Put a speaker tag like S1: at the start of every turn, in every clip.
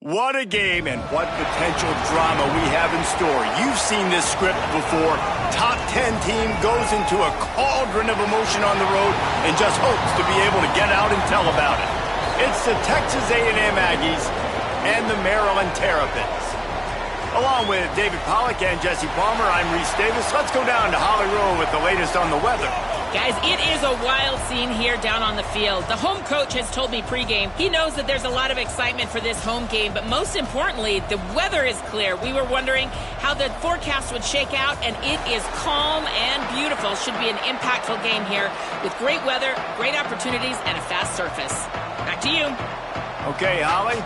S1: What a game and what potential drama we have in store. You've seen this script before. Top 10 team goes into a cauldron of emotion on the road and just hopes to be able to get out and tell about it. It's the Texas A&M Aggies and the Maryland Terrapins. Along with David Pollack and Jesse Palmer, I'm Reese Davis. Let's go down to Holly Rowe with the latest on the weather.
S2: Guys, it is a wild scene here down on the field. The home coach has told me pregame he knows that there's a lot of excitement for this home game, but most importantly, the weather is clear. We were wondering how the forecast would shake out, and it is calm and beautiful. Should be an impactful game here with great weather, great opportunities, and a fast surface. Back to you.
S1: Okay, Holly.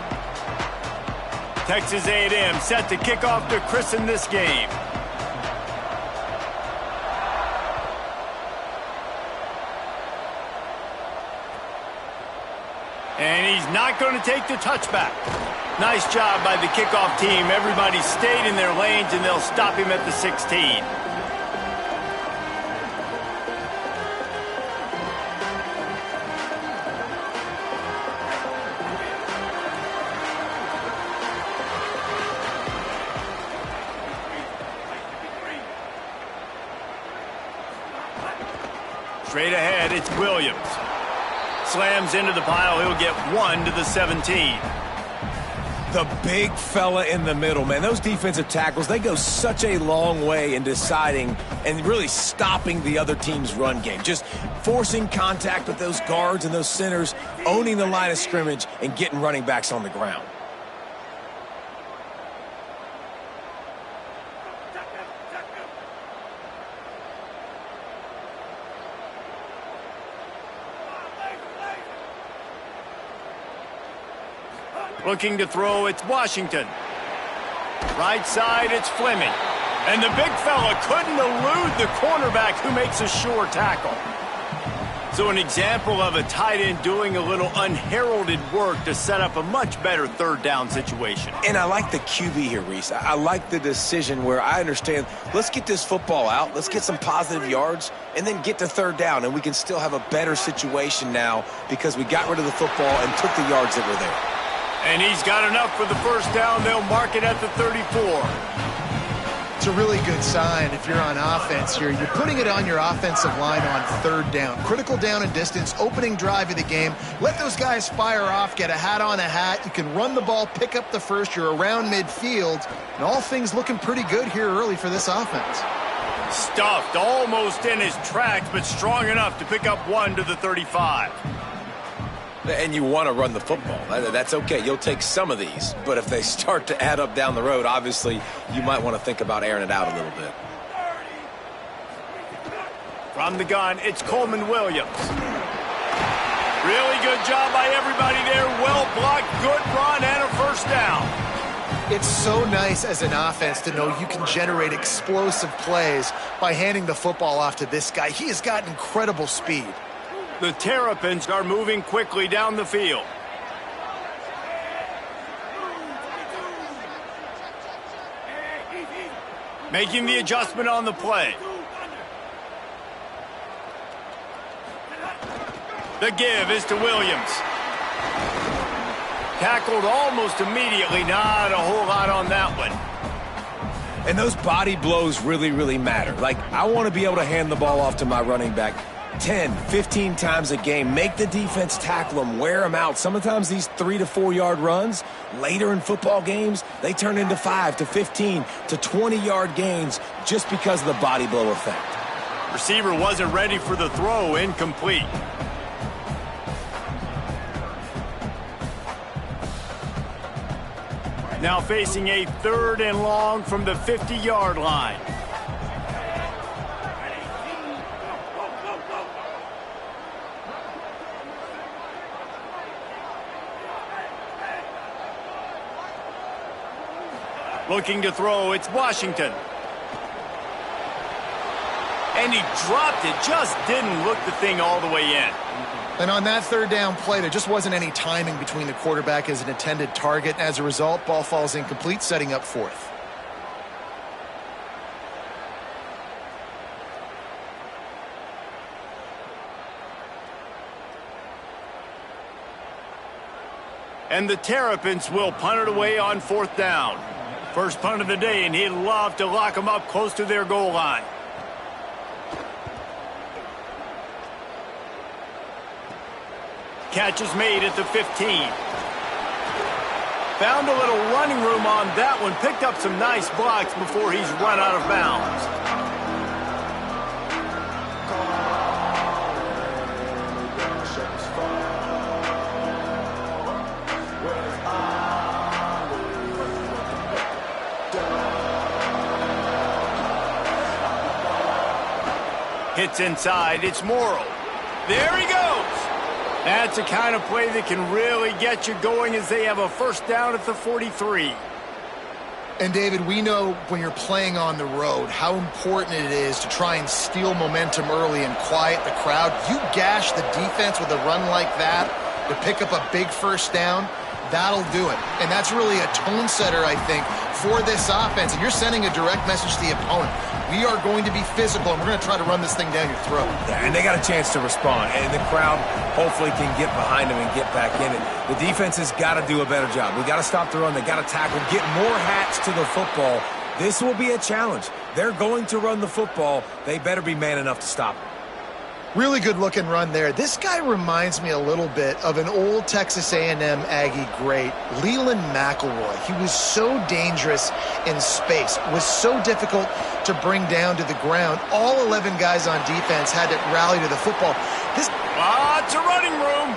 S1: Texas A&M set to kick off to christen this game. And he's not going to take the touchback. Nice job by the kickoff team. Everybody stayed in their lanes, and they'll stop him at the 16. Straight ahead, it's Williams. Slams into the pile. He'll get 1 to the 17.
S3: The big fella in the middle, man. Those defensive tackles, they go such a long way in deciding and really stopping the other team's run game. Just forcing contact with those guards and those centers, owning the line of scrimmage, and getting running backs on the ground.
S1: Looking to throw, it's Washington. Right side, it's Fleming. And the big fella couldn't elude the cornerback who makes a sure tackle. So an example of a tight end doing a little unheralded work to set up a much better third down situation.
S3: And I like the QB here, Reese. I like the decision where I understand, let's get this football out, let's get some positive yards, and then get to third down, and we can still have a better situation now because we got rid of the football and took the yards that were there.
S1: And he's got enough for the first down. They'll mark it at the 34.
S4: It's a really good sign if you're on offense here. You're putting it on your offensive line on third down. Critical down and distance, opening drive of the game. Let those guys fire off, get a hat on a hat. You can run the ball, pick up the first. You're around midfield. And all things looking pretty good here early for this offense.
S1: Stuffed almost in his tracks, but strong enough to pick up 1 to the 35.
S3: And you want to run the football. That's okay. You'll take some of these. But if they start to add up down the road, obviously, you might want to think about airing it out a little bit.
S1: From the gun, it's Coleman Williams. Really good job by everybody there. Well blocked, good run, and a first down.
S4: It's so nice as an offense to know you can generate explosive plays by handing the football off to this guy. He has got incredible speed.
S1: The Terrapins are moving quickly down the field. Making the adjustment on the play. The give is to Williams. Tackled almost immediately. Not a whole lot on that one.
S3: And those body blows really, really matter. Like, I want to be able to hand the ball off to my running back 10, 15 times a game. Make the defense tackle them, wear them out. Sometimes these 3 to 4 yard runs later in football games, they turn into 5 to 15 to 20 yard gains just because of the body blow effect.
S1: Receiver wasn't ready for the throw, incomplete. Now facing a 3rd and long from the 50-yard line. Looking to throw, it's Washington. And he dropped it, just didn't look the thing all the way in.
S4: And on that third down play, there just wasn't any timing between the quarterback as an intended target. As a result, ball falls incomplete, setting up 4th.
S1: And the Terrapins will punt it away on 4th down. First punt of the day, and he'd love to lock them up close to their goal line. Catch is made at the 15. Found a little running room on that one. Picked up some nice blocks before he's run out of bounds. Hits inside. It's Morrow. There he goes. That's the kind of play that can really get you going as they have a first down at the 43.
S4: And, David, we know when you're playing on the road how important it is to try and steal momentum early and quiet the crowd. You gash the defense with a run like that to pick up a big first down, that'll do it. And that's really a tone setter, I think, for this offense. And you're sending a direct message to the opponent. We are going to be physical, and we're going to try to run this thing down your throat.
S3: Yeah, and they got a chance to respond, and the crowd hopefully can get behind them and get back in it. The defense has got to do a better job. We got to stop the run. They got to tackle, get more hats to the football. This will be a challenge. They're going to run the football. They better be man enough to stop it.
S4: Really good-looking run there. This guy reminds me a little bit of an old Texas A&M Aggie great, Leland McElroy. He was so dangerous in space, was so difficult to bring down to the ground. All 11 guys on defense had to rally to the football.
S1: Lots of running room.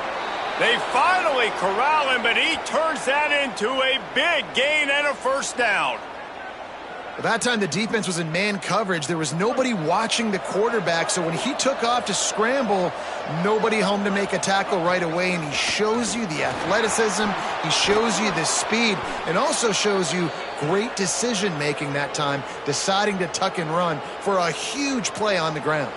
S1: They finally corral him, but he turns that into a big gain and a first down.
S4: At that time, the defense was in man coverage. There was nobody watching the quarterback, so when he took off to scramble, nobody home to make a tackle right away, and he shows you the athleticism, he shows you the speed, and also shows you great decision-making that time, deciding to tuck and run for a huge play on the ground.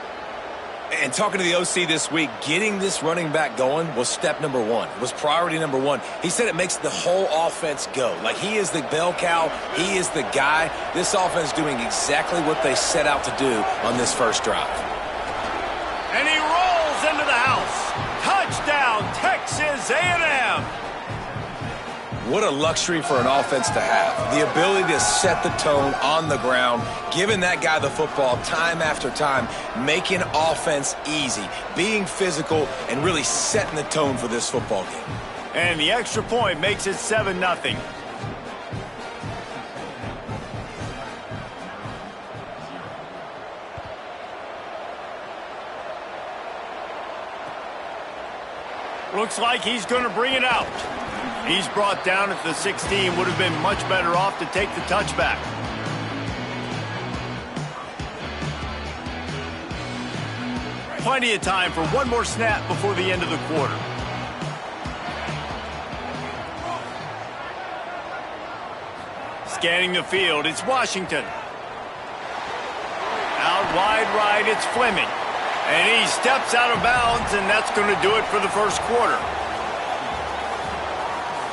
S3: And talking to the OC this week, getting this running back going was step number one. It was priority number one. He said it makes the whole offense go. Like, he is the bell cow. He is the guy. This offense doing exactly what they set out to do on this first drive.
S1: And he rolls into the house. Touchdown, Texas A&M.
S3: What a luxury for an offense to have. The ability to set the tone on the ground, giving that guy the football time after time, making offense easy, being physical, and really setting the tone for this football game.
S1: And the extra point makes it 7-0. Looks like he's going to bring it out. He's brought down at the 16. Would have been much better off to take the touchback. Plenty of time for one more snap before the end of the quarter. Scanning the field, it's Washington. Out wide right, it's Fleming. And he steps out of bounds, and that's going to do it for the first quarter.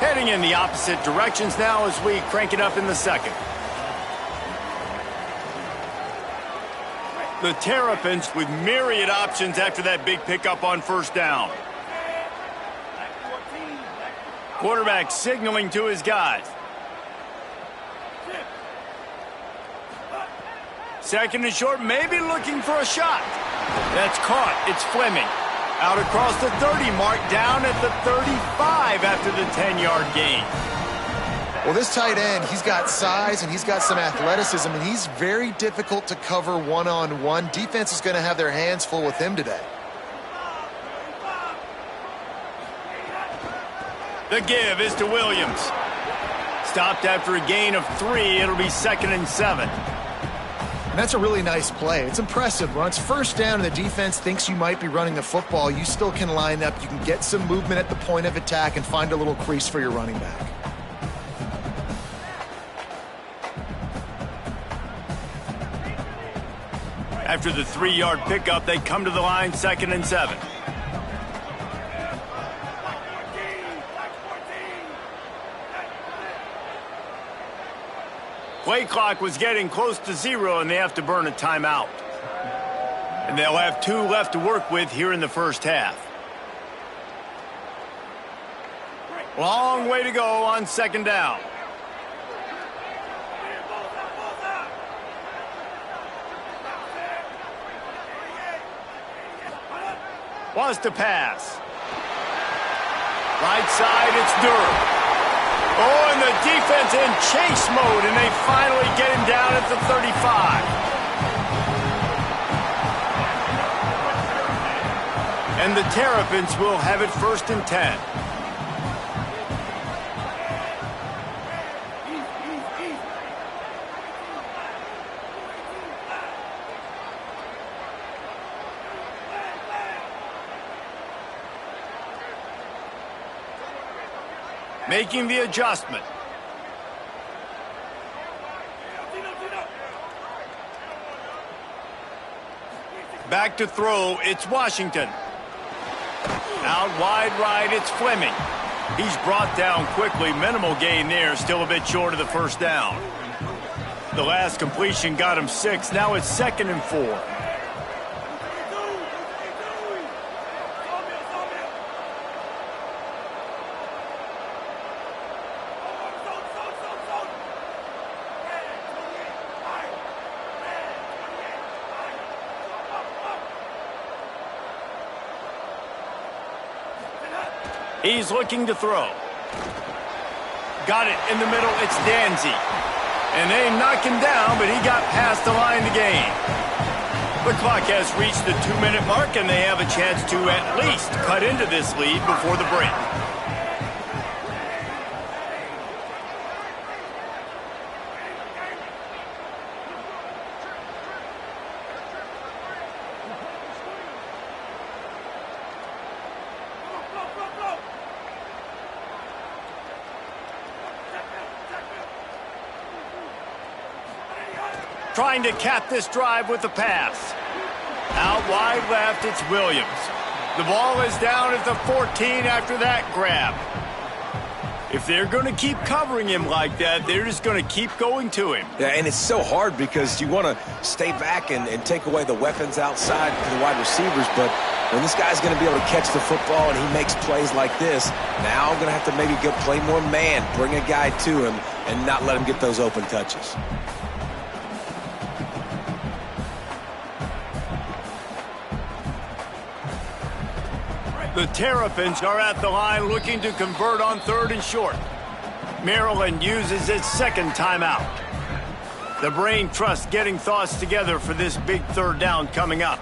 S1: Heading in the opposite directions now as we crank it up in the second. The Terrapins with myriad options after that big pickup on first down. Quarterback signaling to his guys. Second and short, maybe looking for a shot. That's caught. It's Fleming. Out across the 30 mark, down at the 35 after the 10-yard gain.
S4: Well, this tight end, he's got size and he's got some athleticism, and he's very difficult to cover one-on-one. Defense is going to have their hands full with him today.
S1: The give is to Williams. Stopped after a gain of 3. It'll be 2nd and 7.
S4: And that's a really nice play. It's impressive. When it's first down and the defense thinks you might be running the football, you still can line up. You can get some movement at the point of attack and find a little crease for your running back.
S1: After the 3-yard pickup, they come to the line, 2nd and 7. Play clock was getting close to 0, and they have to burn a timeout. And they'll have 2 left to work with here in the first half. Long way to go on second down. Wants to pass. Right side, it's Durham. Oh, and the defense in chase mode, and they finally get him down at the 35. And the Terrapins will have it 1st and 10. Making the adjustment. Back to throw, it's Washington. Out wide right, it's Fleming. He's brought down quickly. Minimal gain there, still a bit short of the 1st down. The last completion got him 6. Now it's 2nd and 4. He's looking to throw. Got it in the middle, it's Danzy. And they knock him down, but he got past the line to gain. The clock has reached the 2-minute mark, and they have a chance to at least cut into this lead before the break. Trying to cap this drive with the pass. Out wide left, it's Williams. The ball is down at the 14 after that grab. If they're going to keep covering him like that, they're just going to keep going to him.
S3: Yeah, and it's so hard because you want to stay back and take away the weapons outside to the wide receivers, but when this guy's going to be able to catch the football and he makes plays like this, now I'm going to have to maybe go play more man, bring a guy to him, and not let him get those open touches.
S1: The Terrapins are at the line looking to convert on 3rd and short. Maryland uses its 2nd timeout. The brain trust getting thoughts together for this big 3rd down coming up.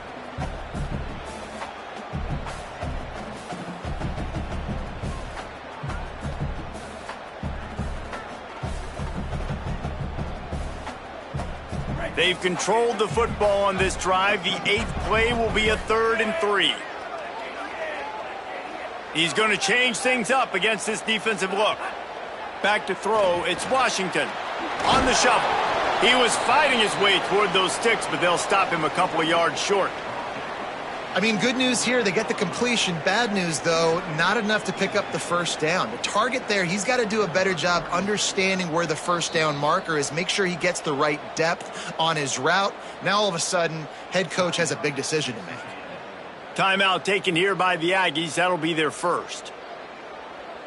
S1: They've controlled the football on this drive. The 8th play will be a 3rd and 3. He's going to change things up against this defensive look. Back to throw, it's Washington. On the shovel. He was fighting his way toward those sticks, but they'll stop him a couple of yards short.
S4: I mean, good news here, they get the completion. Bad news, though, not enough to pick up the 1st down. The target there, he's got to do a better job understanding where the 1st down marker is, make sure he gets the right depth on his route. Now, all of a sudden, head coach has a big decision to make.
S1: Timeout taken here by the Aggies. That'll be their 1st.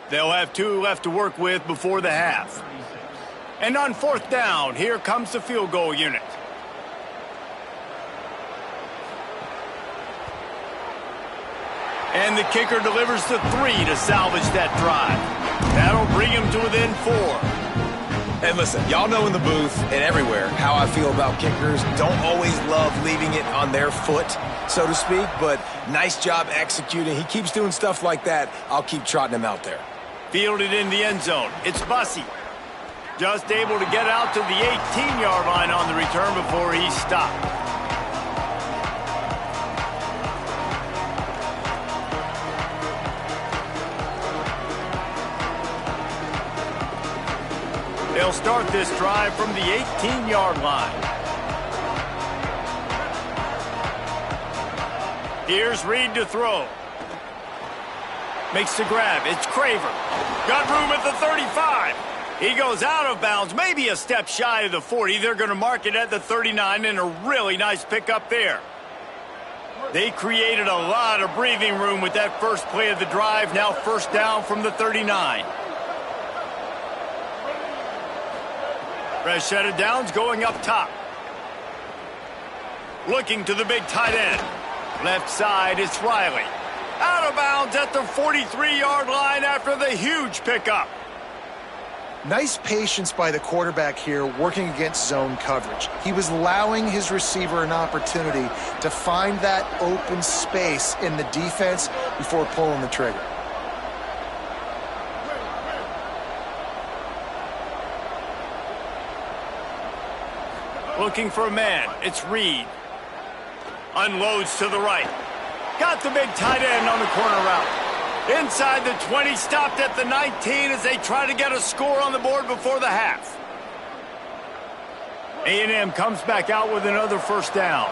S1: They'll have 2 left to work with before the half. And on 4th down, here comes the field goal unit. And the kicker delivers the 3 to salvage that drive. That'll bring him to within 4.
S3: And listen, y'all know in the booth and everywhere how I feel about kickers. Don't always love leaving it on their foot, so to speak, but nice job executing. He keeps doing stuff like that. I'll keep trotting him out there.
S1: Fielded in the end zone. It's Bussey. Just able to get out to the 18-yard line on the return before he's stopped. They'll start this drive from the 18-yard line. Here's Reed to throw. Makes the grab. It's Craver. Got room at the 35. He goes out of bounds, maybe a step shy of the 40. They're going to mark it at the 39, and a really nice pickup there. They created a lot of breathing room with that first play of the drive. Now first down from the 39. Fresh set of downs going up top. Looking to the big tight end. Left side, it's Riley. Out of bounds at the 43-yard line after the huge pickup.
S4: Nice patience by the quarterback here working against zone coverage. He was allowing his receiver an opportunity to find that open space in the defense before pulling the trigger.
S1: Looking for a man. It's Reed. Unloads to the right. Got the big tight end on the corner route. Inside the 20, stopped at the 19 as they try to get a score on the board before the half. A&M comes back out with another first down.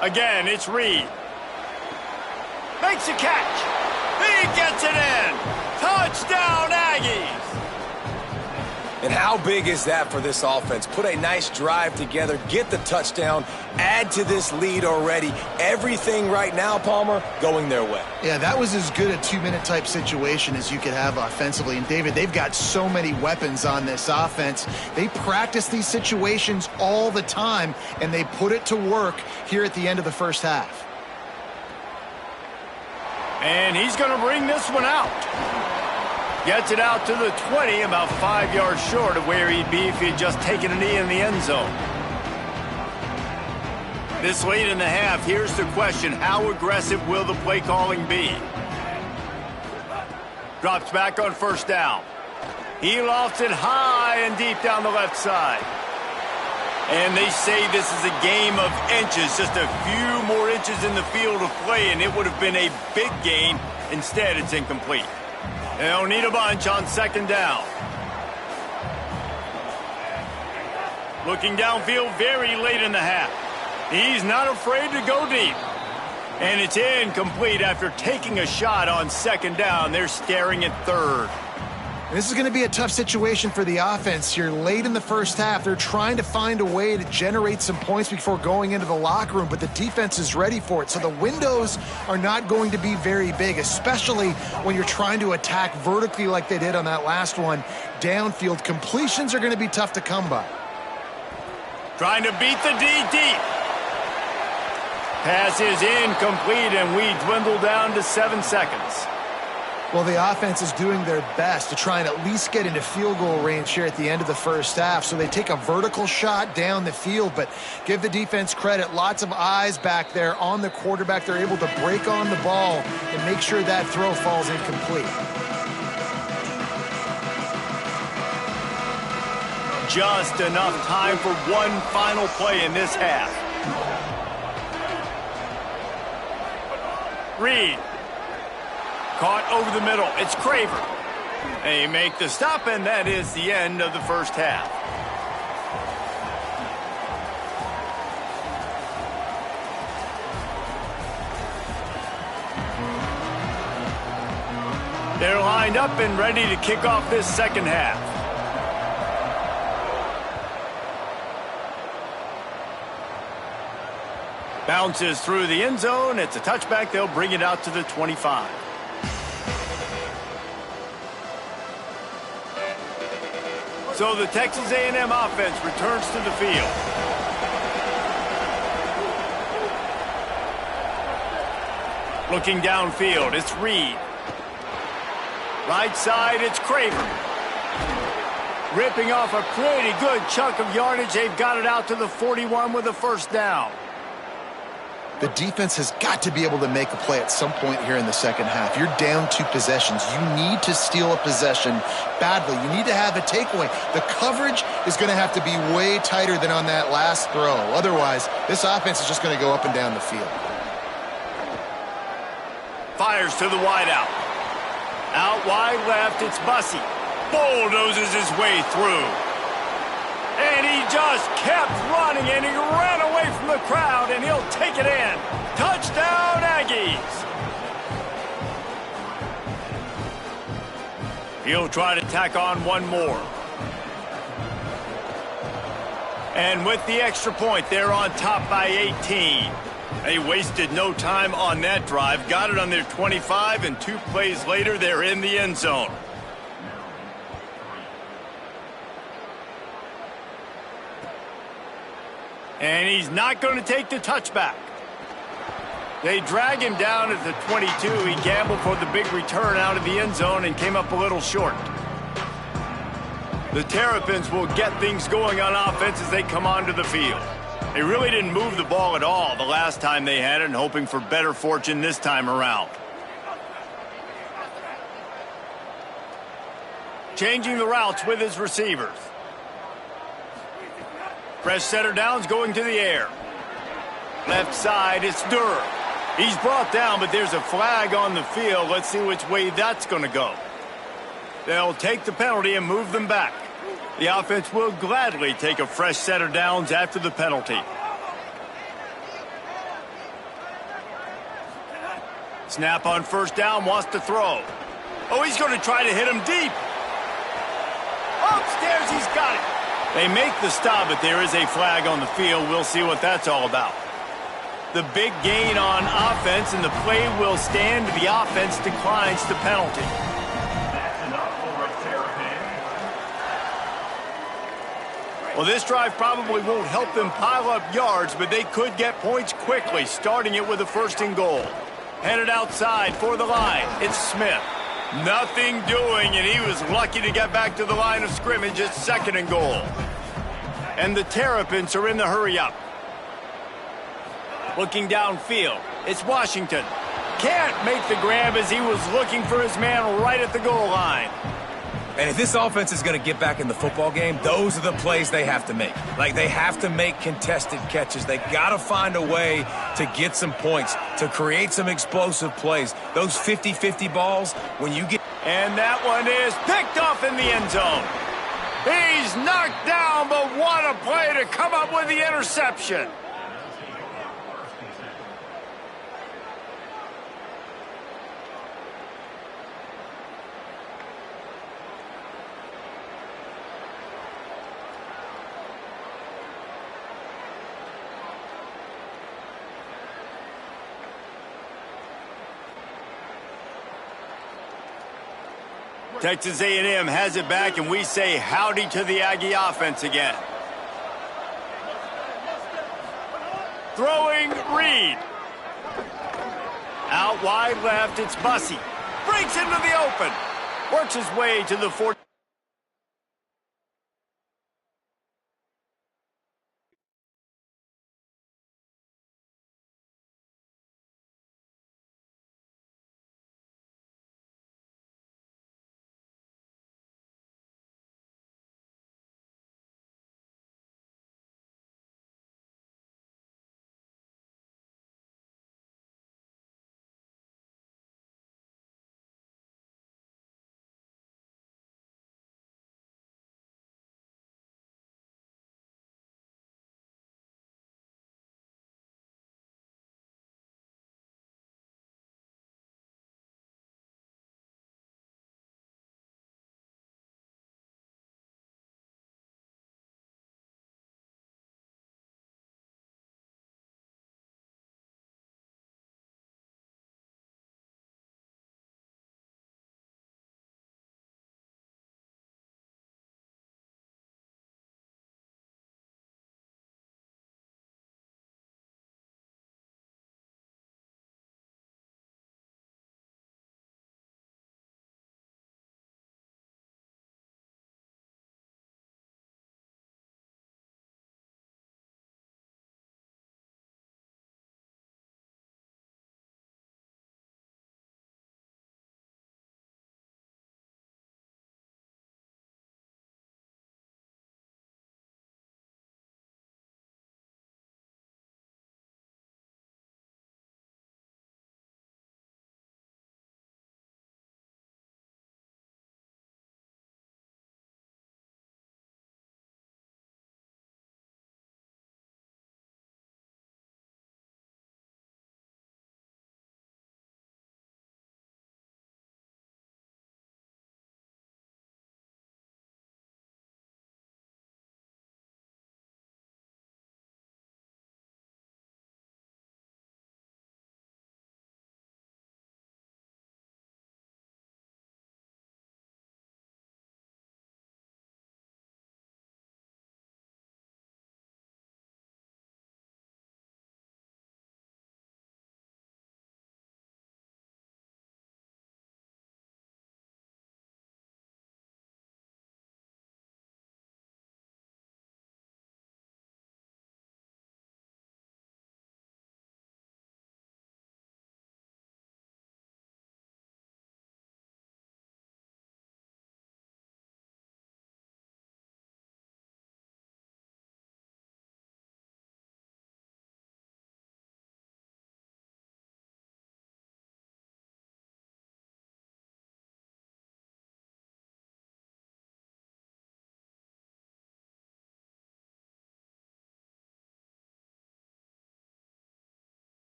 S1: Again, it's Reed. Makes a catch. He gets it in. Touchdown, Aggies.
S3: And how big is that for this offense? Put a nice drive together, get the touchdown, add to this lead already. Everything right now, Palmer, going their way.
S4: Yeah, that was as good a two-minute type situation as you could have offensively. And, David, they've got so many weapons on this offense. They practice these situations all the time, and they put it to work here at the end of the first half.
S1: And he's going to bring this one out. Gets it out to the 20, about 5 yards short of where he'd be if he'd just taken a knee in the end zone. This late in the half, here's the question. How aggressive will the play calling be? Drops back on first down. He lofts it high and deep down the left side. And they say this is a game of inches, just a few more inches in the field of play, and it would have been a big gain. Instead, it's incomplete. They'll need a bunch on second down. Looking downfield very late in the half. He's not afraid to go deep. And it's incomplete after taking a shot on second down. They're staring at third.
S4: This is going to be a tough situation for the offense here late in the first half. They're trying to find a way to generate some points before going into the locker room, but the defense is ready for it. So the windows are not going to be very big, especially when you're trying to attack vertically like they did on that last one. Downfield completions are going to be tough to come by.
S1: Trying to beat the D deep. Pass is incomplete, and we dwindle down to 7 seconds.
S4: Well, the offense is doing their best to try and at least get into field goal range here at the end of the first half. So they take a vertical shot down the field, but give the defense credit. Lots of eyes back there on the quarterback. They're able to break on the ball and make sure that throw falls incomplete.
S1: Just enough time for one final play in this half. Reed. Caught over the middle. It's Craver. They make the stop, and that is the end of the first half. They're lined up and ready to kick off this second half. Bounces through the end zone. It's a touchback. They'll bring it out to the 25. So the Texas A&M offense returns to the field. Looking downfield, it's Reed. Right side, it's Craver. Ripping off a pretty good chunk of yardage. They've got it out to the 41 with a first down.
S4: The defense has got to be able to make a play at some point here in the second half. You're down 2 possessions. You need to steal a possession badly. You need to have a takeaway. The coverage is going to have to be way tighter than on that last throw. Otherwise, this offense is just going to go up and down the field.
S1: Fires to the wideout. Out wide left, it's Bussey. Bulldozes his way through. And he just kept running, and he ran away from the crowd, and he'll take it in. Touchdown, Aggies! He'll try to tack on one more. And with the extra point, they're on top by 18. They wasted no time on that drive. Got it on their 25, and 2 plays later, they're in the end zone. And he's not going to take the touchback. They drag him down at the 22. He gambled for the big return out of the end zone and came up a little short. The Terrapins will get things going on offense as they come onto the field. They really didn't move the ball at all the last time they had it, and hoping for better fortune this time around. Changing the routes with his receivers. Fresh setter downs going to the air. Left side, it's Durr. He's brought down, but there's a flag on the field. Let's see which way that's going to go. They'll take the penalty and move them back. The offense will gladly take a fresh set of downs after the penalty. Snap on first down, wants to throw. Oh, he's going to try to hit him deep. Upstairs, he's got it. They make the stop, but there is a flag on the field. We'll see what that's all about. The big gain on offense, and the play will stand. The offense declines the penalty. Well, this drive probably won't help them pile up yards, but they could get points quickly, starting it with a 1st and goal. Headed outside for the line. It's Smith. Nothing doing, and he was lucky to get back to the line of scrimmage. It's 2nd and goal. And the Terrapins are in the hurry-up. Looking downfield, it's Washington. Can't make the grab as he was looking for his man right at the goal line.
S3: And if this offense is going to get back in the football game, those are the plays they have to make. Like, they have to make contested catches. They got to find a way to get some points, to create some explosive plays. Those 50-50 balls, when you get...
S1: And that one is picked off in the end zone. He's knocked down, but what a play to come up with the interception. Texas A&M has it back, and we say howdy to the Aggie offense again. Throwing Reed. Out wide left, it's Bussey. Breaks into the open. Works his way to the 14.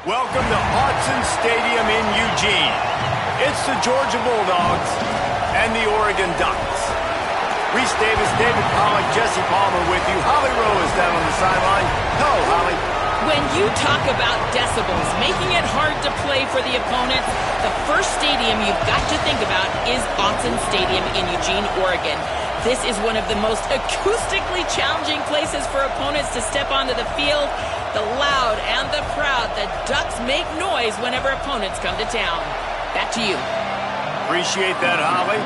S1: Welcome to Autzen Stadium in Eugene. It's the Georgia Bulldogs and the Oregon Ducks. Reese Davis, David Pollack, Jesse Palmer with you. Holly Rowe is down on the sideline. Hello, Holly.
S2: When you talk about decibels, making it hard to play for the opponents, the first stadium you've got to think about is Autzen Stadium in Eugene, Oregon. This is one of the most acoustically challenging places for opponents to step onto the field. The loud and the proud, the Ducks make noise whenever opponents come to town. Back to you.
S1: Appreciate that, Holly.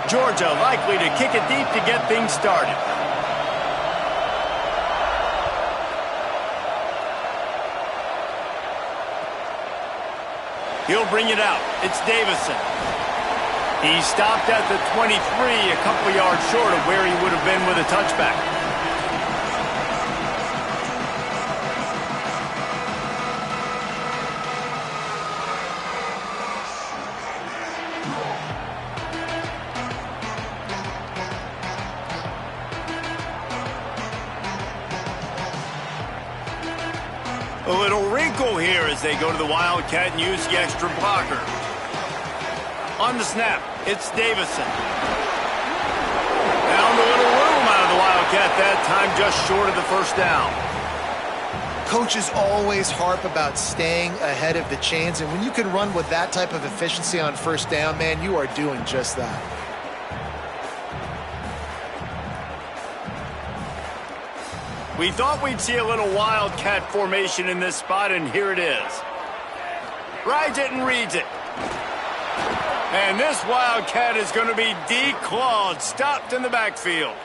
S1: Georgia likely to kick it deep to get things started. He'll bring it out. It's Davison. He stopped at the 23, a couple of yards short of where he would have been with a touchback. A little wrinkle here as they go to the Wildcat and use the extra blocker. On the snap, it's Davison. Found a little room out of the Wildcat that time, just short of the first down.
S4: Coaches always harp about staying ahead of the chains, and when you can run with that type of efficiency on first down, man, you are doing just that.
S1: We thought we'd see a little Wildcat formation in this spot, and here it is. Rides it and reads it. And this Wildcat is going to be declawed, stopped in the backfield.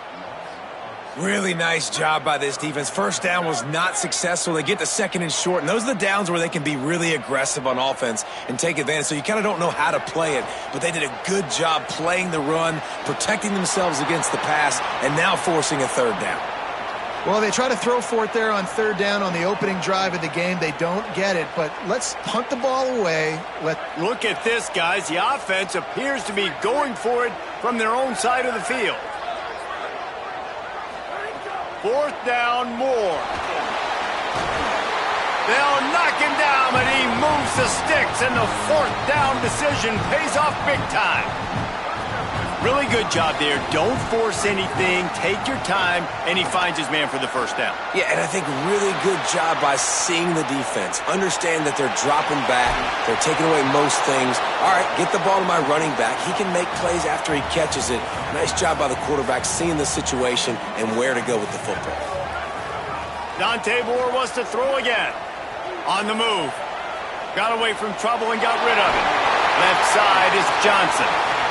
S3: Really nice job by this defense. First down was not successful. They get the second and short, and those are the downs where they can be really aggressive on offense and take advantage. So you kind of don't know how to play it, but they did a good job playing the run, protecting themselves against the pass, and now forcing a third down.
S4: Well, they try to throw for it there on third down on the opening drive of the game. They don't get it, but let's punt the ball away.
S1: Look at this, guys. The offense appears to be going for it from their own side of the field. Fourth down, more. They'll knock him down, but he moves the sticks, and the fourth down decision pays off big time. Really good job there. Don't force anything. Take your time, and he finds his man for the first down.
S3: Yeah, and I think really good job by seeing the defense. Understand that they're dropping back. They're taking away most things. All right, get the ball to my running back. He can make plays after he catches it. Nice job by the quarterback seeing the situation and where to go with the football.
S1: Dante Moore wants to throw again. On the move. Got away from trouble and got rid of it. Left side is Johnson.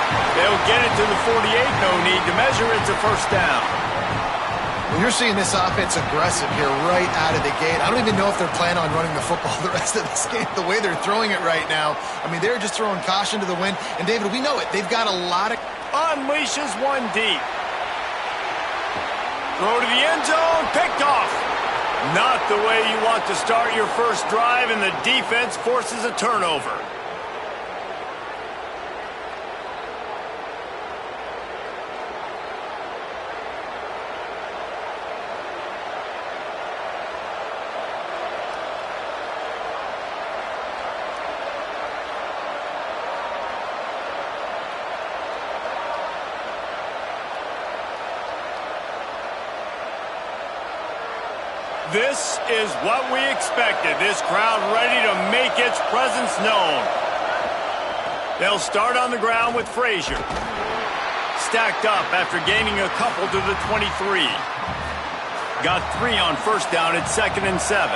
S1: They'll get it to the 48, no need to measure. It's a first down.
S4: Well, you're seeing this offense aggressive here right out of the gate. I don't even know if they're planning on running the football the rest of this game, the way they're throwing it right now. I mean, they're just throwing caution to the wind. And, David, we know it. They've got a lot of...
S1: Unleashes one deep. Throw to the end zone, picked off. Not the way you want to start your first drive, and the defense forces a turnover. This is what we expected. This crowd ready to make its presence known. They'll start on the ground with Frazier. Stacked up after gaining a couple to the 23. Got 3 on first down at 2nd and 7.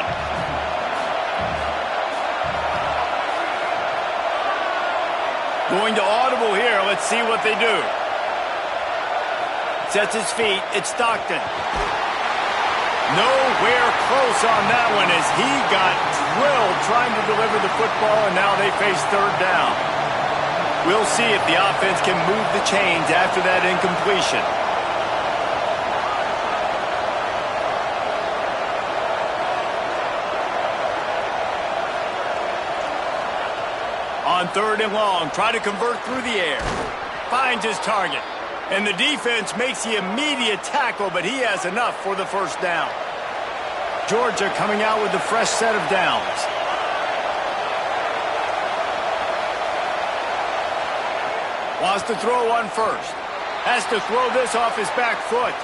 S1: Going to audible here. Let's see what they do. Sets his feet. It's Stockton. Nowhere close on that one as he got drilled trying to deliver the football, and now they face third down. We'll see if the offense can move the chains after that incompletion. On third and long, try to convert through the air. finds his target. And the defense makes the immediate tackle, but he has enough for the first down. Georgia coming out with a fresh set of downs. Wants to throw on first. Has to throw this off his back foot.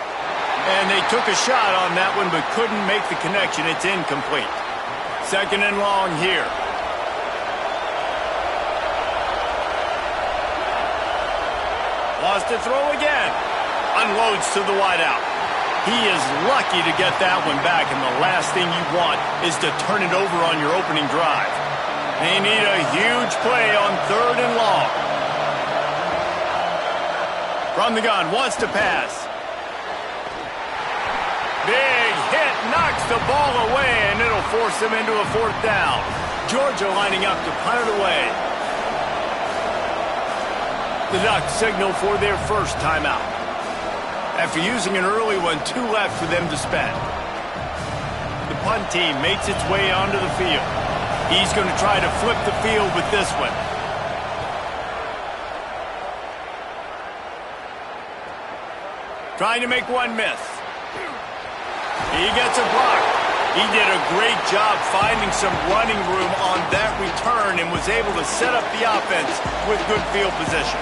S1: And they took a shot on that one, but couldn't make the connection. It's incomplete. Second and long here. Wants to throw again. Unloads to the wideout. He is lucky to get that one back, and the last thing you want is to turn it over on your opening drive. They need a huge play on third and long. From the gun, wants to pass. Big hit, knocks the ball away, and it'll force them into a fourth down. Georgia lining up to punt it away. The Ducks signal for their first timeout. After using an early one, 2 left for them to spend. The punt team makes its way onto the field. He's going to try to flip the field with this one. Trying to make one miss. He gets a block. He did a great job finding some running room on that return and was able to set up the offense with good field position.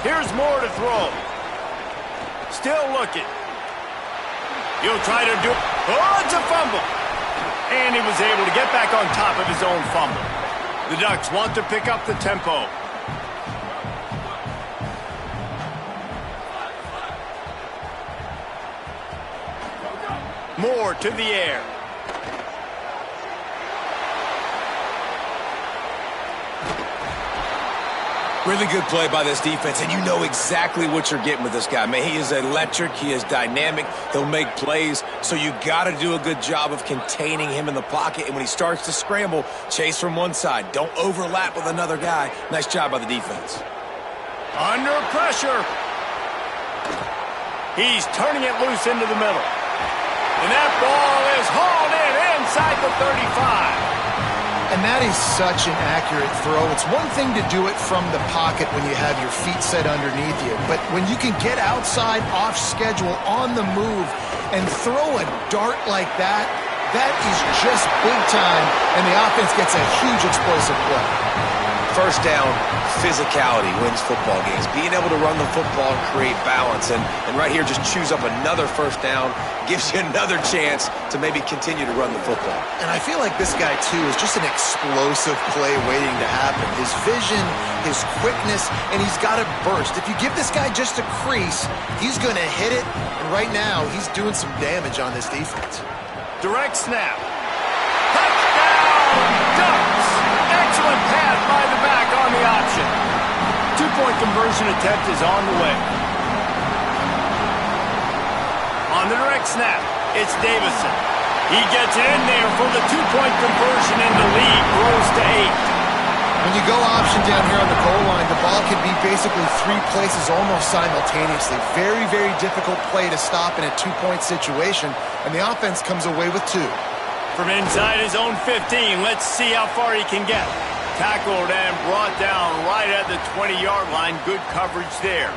S1: Here's more to throw. Still looking. He'll try to do... Oh, it's a fumble. And he was able to get back on top of his own fumble. The Ducks want to pick up the tempo. More to the air.
S3: Really good play by this defense, and you know exactly what you're getting with this guy. Man, he is electric. He is dynamic. He'll make plays, so you got to do a good job of containing him in the pocket. And when he starts to scramble, chase from one side. Don't overlap with another guy. Nice job by the defense.
S1: Under pressure. He's turning it loose into the middle. And that ball is hauled in inside the 35.
S4: And that is such an accurate throw. It's one thing to do it from the pocket when you have your feet set underneath you, but when you can get outside, off schedule, on the move, and throw a dart like that, that is just big time, and the offense gets a huge explosive play.
S3: First down, physicality wins football games. Being able to run the football and create balance. And right here, just choose up another first down, gives you another chance to maybe continue to run the football.
S4: And I feel like this guy, too, is just an explosive play waiting to happen. His vision, his quickness, and he's got a burst. If you give this guy just a crease, he's going to hit it. And right now, he's doing some damage on this defense.
S1: Direct snap. Touchdown, Ducks! Excellent pass by the back on the option. 2-point conversion attempt is on the way. On the direct snap, it's Davison. He gets it in there for the 2-point conversion, and the lead grows to 8.
S4: When you go option down here on the goal line, the ball can be basically 3 places almost simultaneously. Very, very difficult play to stop in a 2-point situation, and the offense comes away with 2.
S1: From inside his own 15, let's see how far he can get. Tackled and brought down right at the 20-yard line. Good coverage there.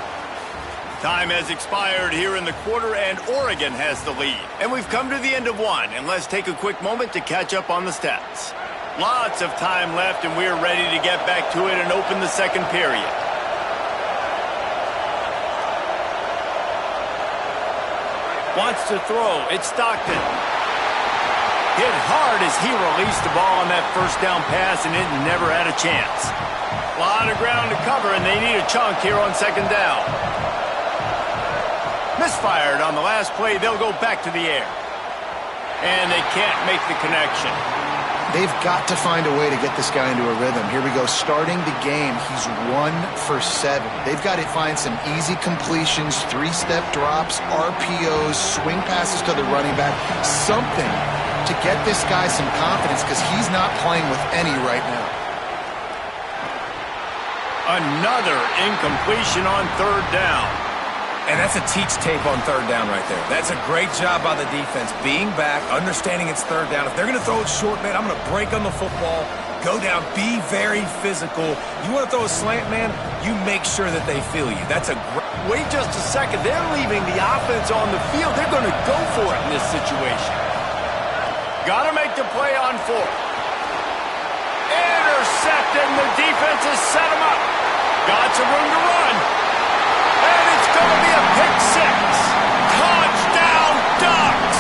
S1: Time has expired here in the quarter, and Oregon has the lead. And we've come to the end of one, and let's take a quick moment to catch up on the stats. Lots of time left, and we're ready to get back to it and open the second period. Wants to throw. It's Stockton. Hit hard as he released the ball on that first down pass, and it never had a chance. A lot of ground to cover, and they need a chunk here on second down. Misfired on the last play. They'll go back to the air. And they can't make the connection.
S4: They've got to find a way to get this guy into a rhythm. Here we go. Starting the game, he's 1 for 7. They've got to find some easy completions, 3-step drops, RPOs, swing passes to the running back, something to get this guy some confidence, because he's not playing with any right now.
S1: Another incompletion on third down.
S3: And that's a teach tape on third down right there. That's a great job by the defense. Being back, understanding it's third down. If they're going to throw it short, man, I'm going to break on the football, Go down, be very physical. You want to throw a slant, man? You make sure that they feel you. That's a great...
S1: Wait just a second. They're leaving the offense on the field. They're going to go for it in this situation. Got to make the play on fourth. Intercepted, and the defense has set him up. Got some room to run. And it's going to be a pick six. Touchdown, Ducks!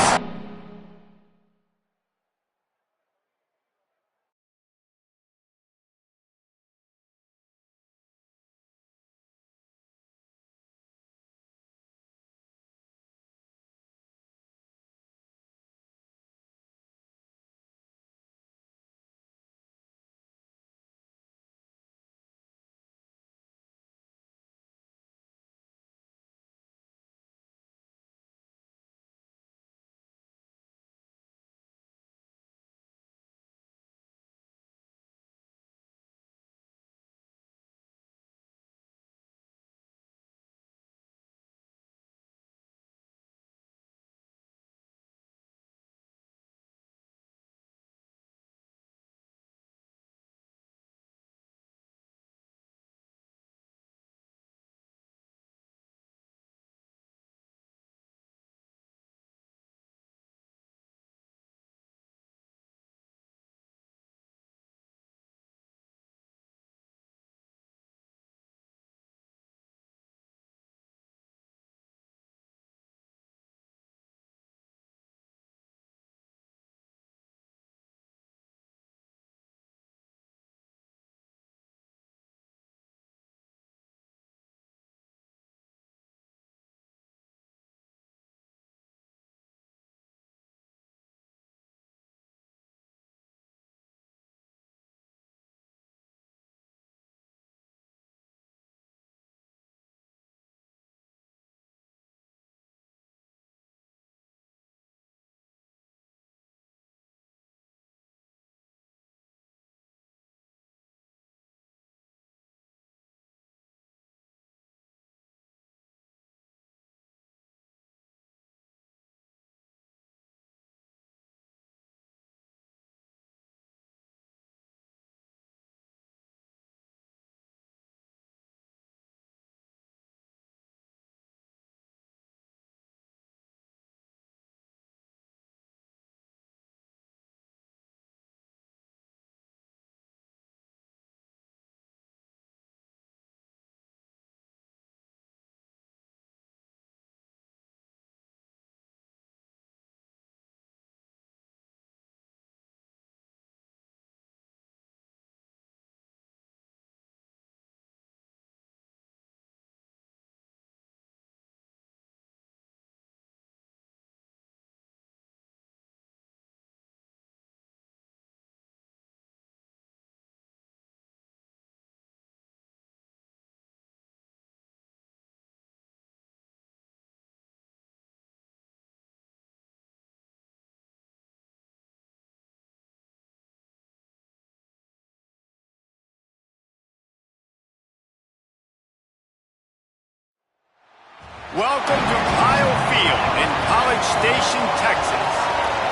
S1: Welcome to Kyle Field in College Station, Texas.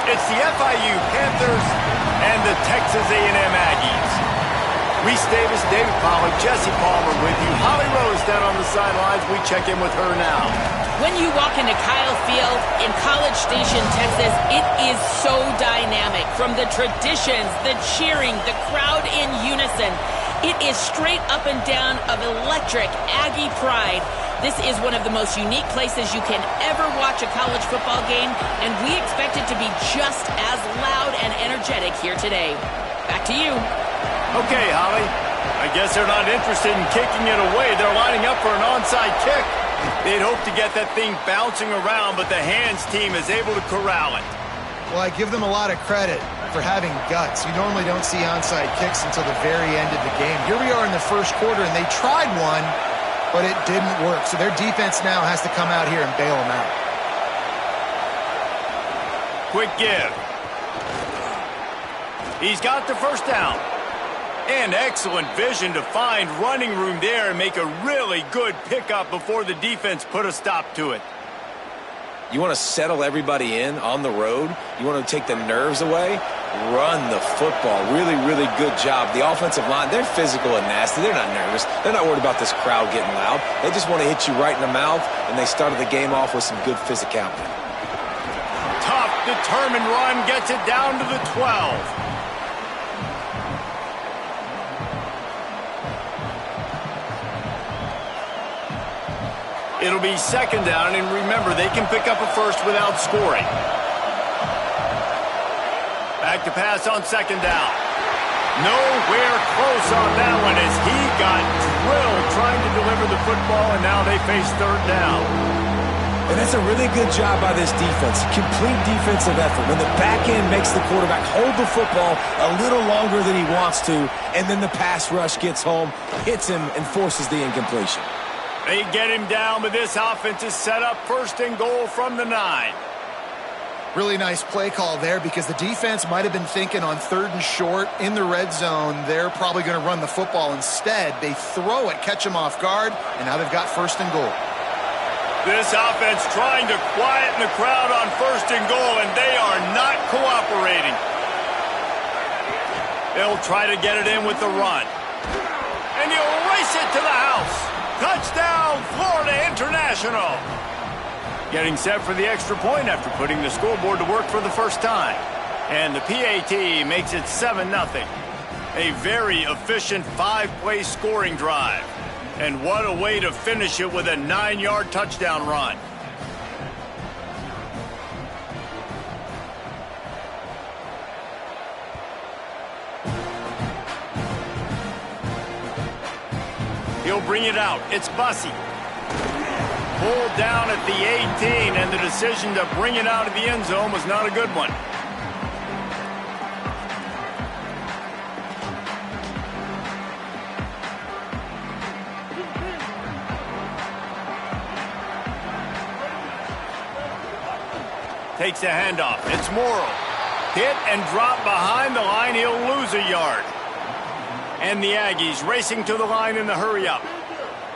S1: It's the FIU Panthers and the Texas A&M Aggies. Reese Davis, David Pollack, Jesse Palmer with you. Holly Rose down on the sidelines. We check in with her now.
S2: When you walk into Kyle Field in College Station, Texas, it is so dynamic. From the traditions, the cheering, the crowd in unison. It is straight up and down of electric Aggie pride. This is one of the most unique places you can ever watch a college football game, and we expect it to be just as loud and energetic here today. Back to you.
S1: Okay, Holly. I guess they're not interested in kicking it away. They're lining up for an onside kick. They'd hope to get that thing bouncing around, but the hands team is able to corral it.
S4: Well, I give them a lot of credit for having guts. You normally don't see onside kicks until the very end of the game. Here we are in the first quarter, and they tried one, but it didn't work. So their defense now has to come out here and bail them out.
S1: Quick give. He's got the first down. And excellent vision to find running room there and make a really good pickup before the defense put a stop to it.
S3: You want to settle everybody in on the road? You want to take the nerves away? run the football. Really, really good job. The offensive line, they're physical and nasty. They're not nervous. They're not worried about this crowd getting loud. They just want to hit you right in the mouth, and they started the game off with some good physicality.
S1: Tough, determined run gets it down to the 12. It'll be second down, and remember, they can pick up a first without scoring. Back to pass on second down. Nowhere close on that one as he got drilled trying to deliver the football, and now they face third down.
S3: And that's a really good job by this defense. Complete defensive effort. When the back end makes the quarterback hold the football a little longer than he wants to, and then the pass rush gets home, hits him, and forces the incompletion.
S1: They get him down, but this offense is set up first and goal from the 9.
S4: Really nice play call there because the defense might have been thinking on third and short in the red zone. They're probably going to run the football. Instead, they throw it, catch them off guard, and now they've got first and goal.
S1: This offense trying to quieten the crowd on first and goal, and they are not cooperating. They'll try to get it in with the run. And he'll race it to the house. Touchdown, Florida International. Getting set for the extra point after putting the scoreboard to work for the first time. And the PAT makes it 7-0. A very efficient 5-play scoring drive. And what a way to finish it with a 9-yard touchdown run. He'll bring it out. It's Bussey. Pulled down at the 18, and the decision to bring it out of the end zone was not a good one. Takes the handoff. It's Morrow. Hit and drop behind the line. He'll lose a yard. And the Aggies racing to the line in the hurry-up.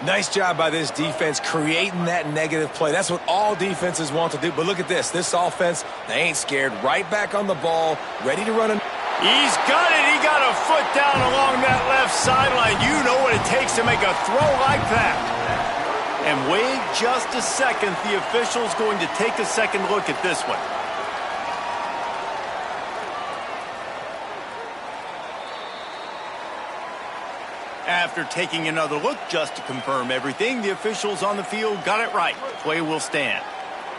S3: Nice job by this defense creating that negative play. That's what all defenses want to do. But look at this. This offense, they ain't scared. Right back on the ball, ready to run.
S1: He's got it. He got a foot down along that left sideline. You know what it takes to make a throw like that. And wait just a second. The official's going to take a second look at this one. After taking another look just to confirm everything, the officials on the field got it right. Play will stand.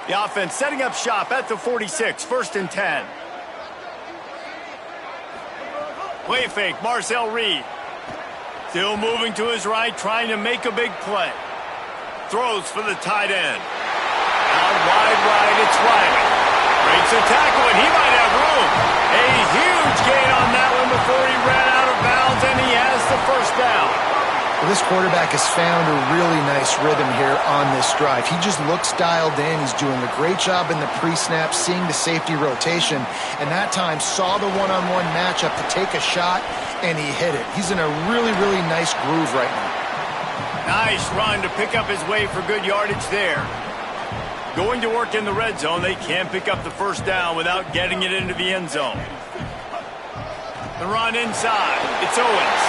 S1: The offense setting up shop at the 46, first and 10. Play fake, Marcel Reed. Still moving to his right, trying to make a big play. Throws for the tight end. Out wide right, it's Riley. Breaks a tackle, and he might have room. A huge gain on that one before he ran out of bounds, and he has the first down.
S4: Well, this quarterback has found a really nice rhythm here on this drive. He just looks dialed in. He's doing a great job in the pre-snap, seeing the safety rotation, and that time saw the one-on-one matchup to take a shot, and he hit it. He's in a really, really nice groove right now.
S1: Nice run to pick up his way for good yardage there. Going to work in the red zone, they can't pick up the first down without getting it into the end zone. The run inside. It's Owens.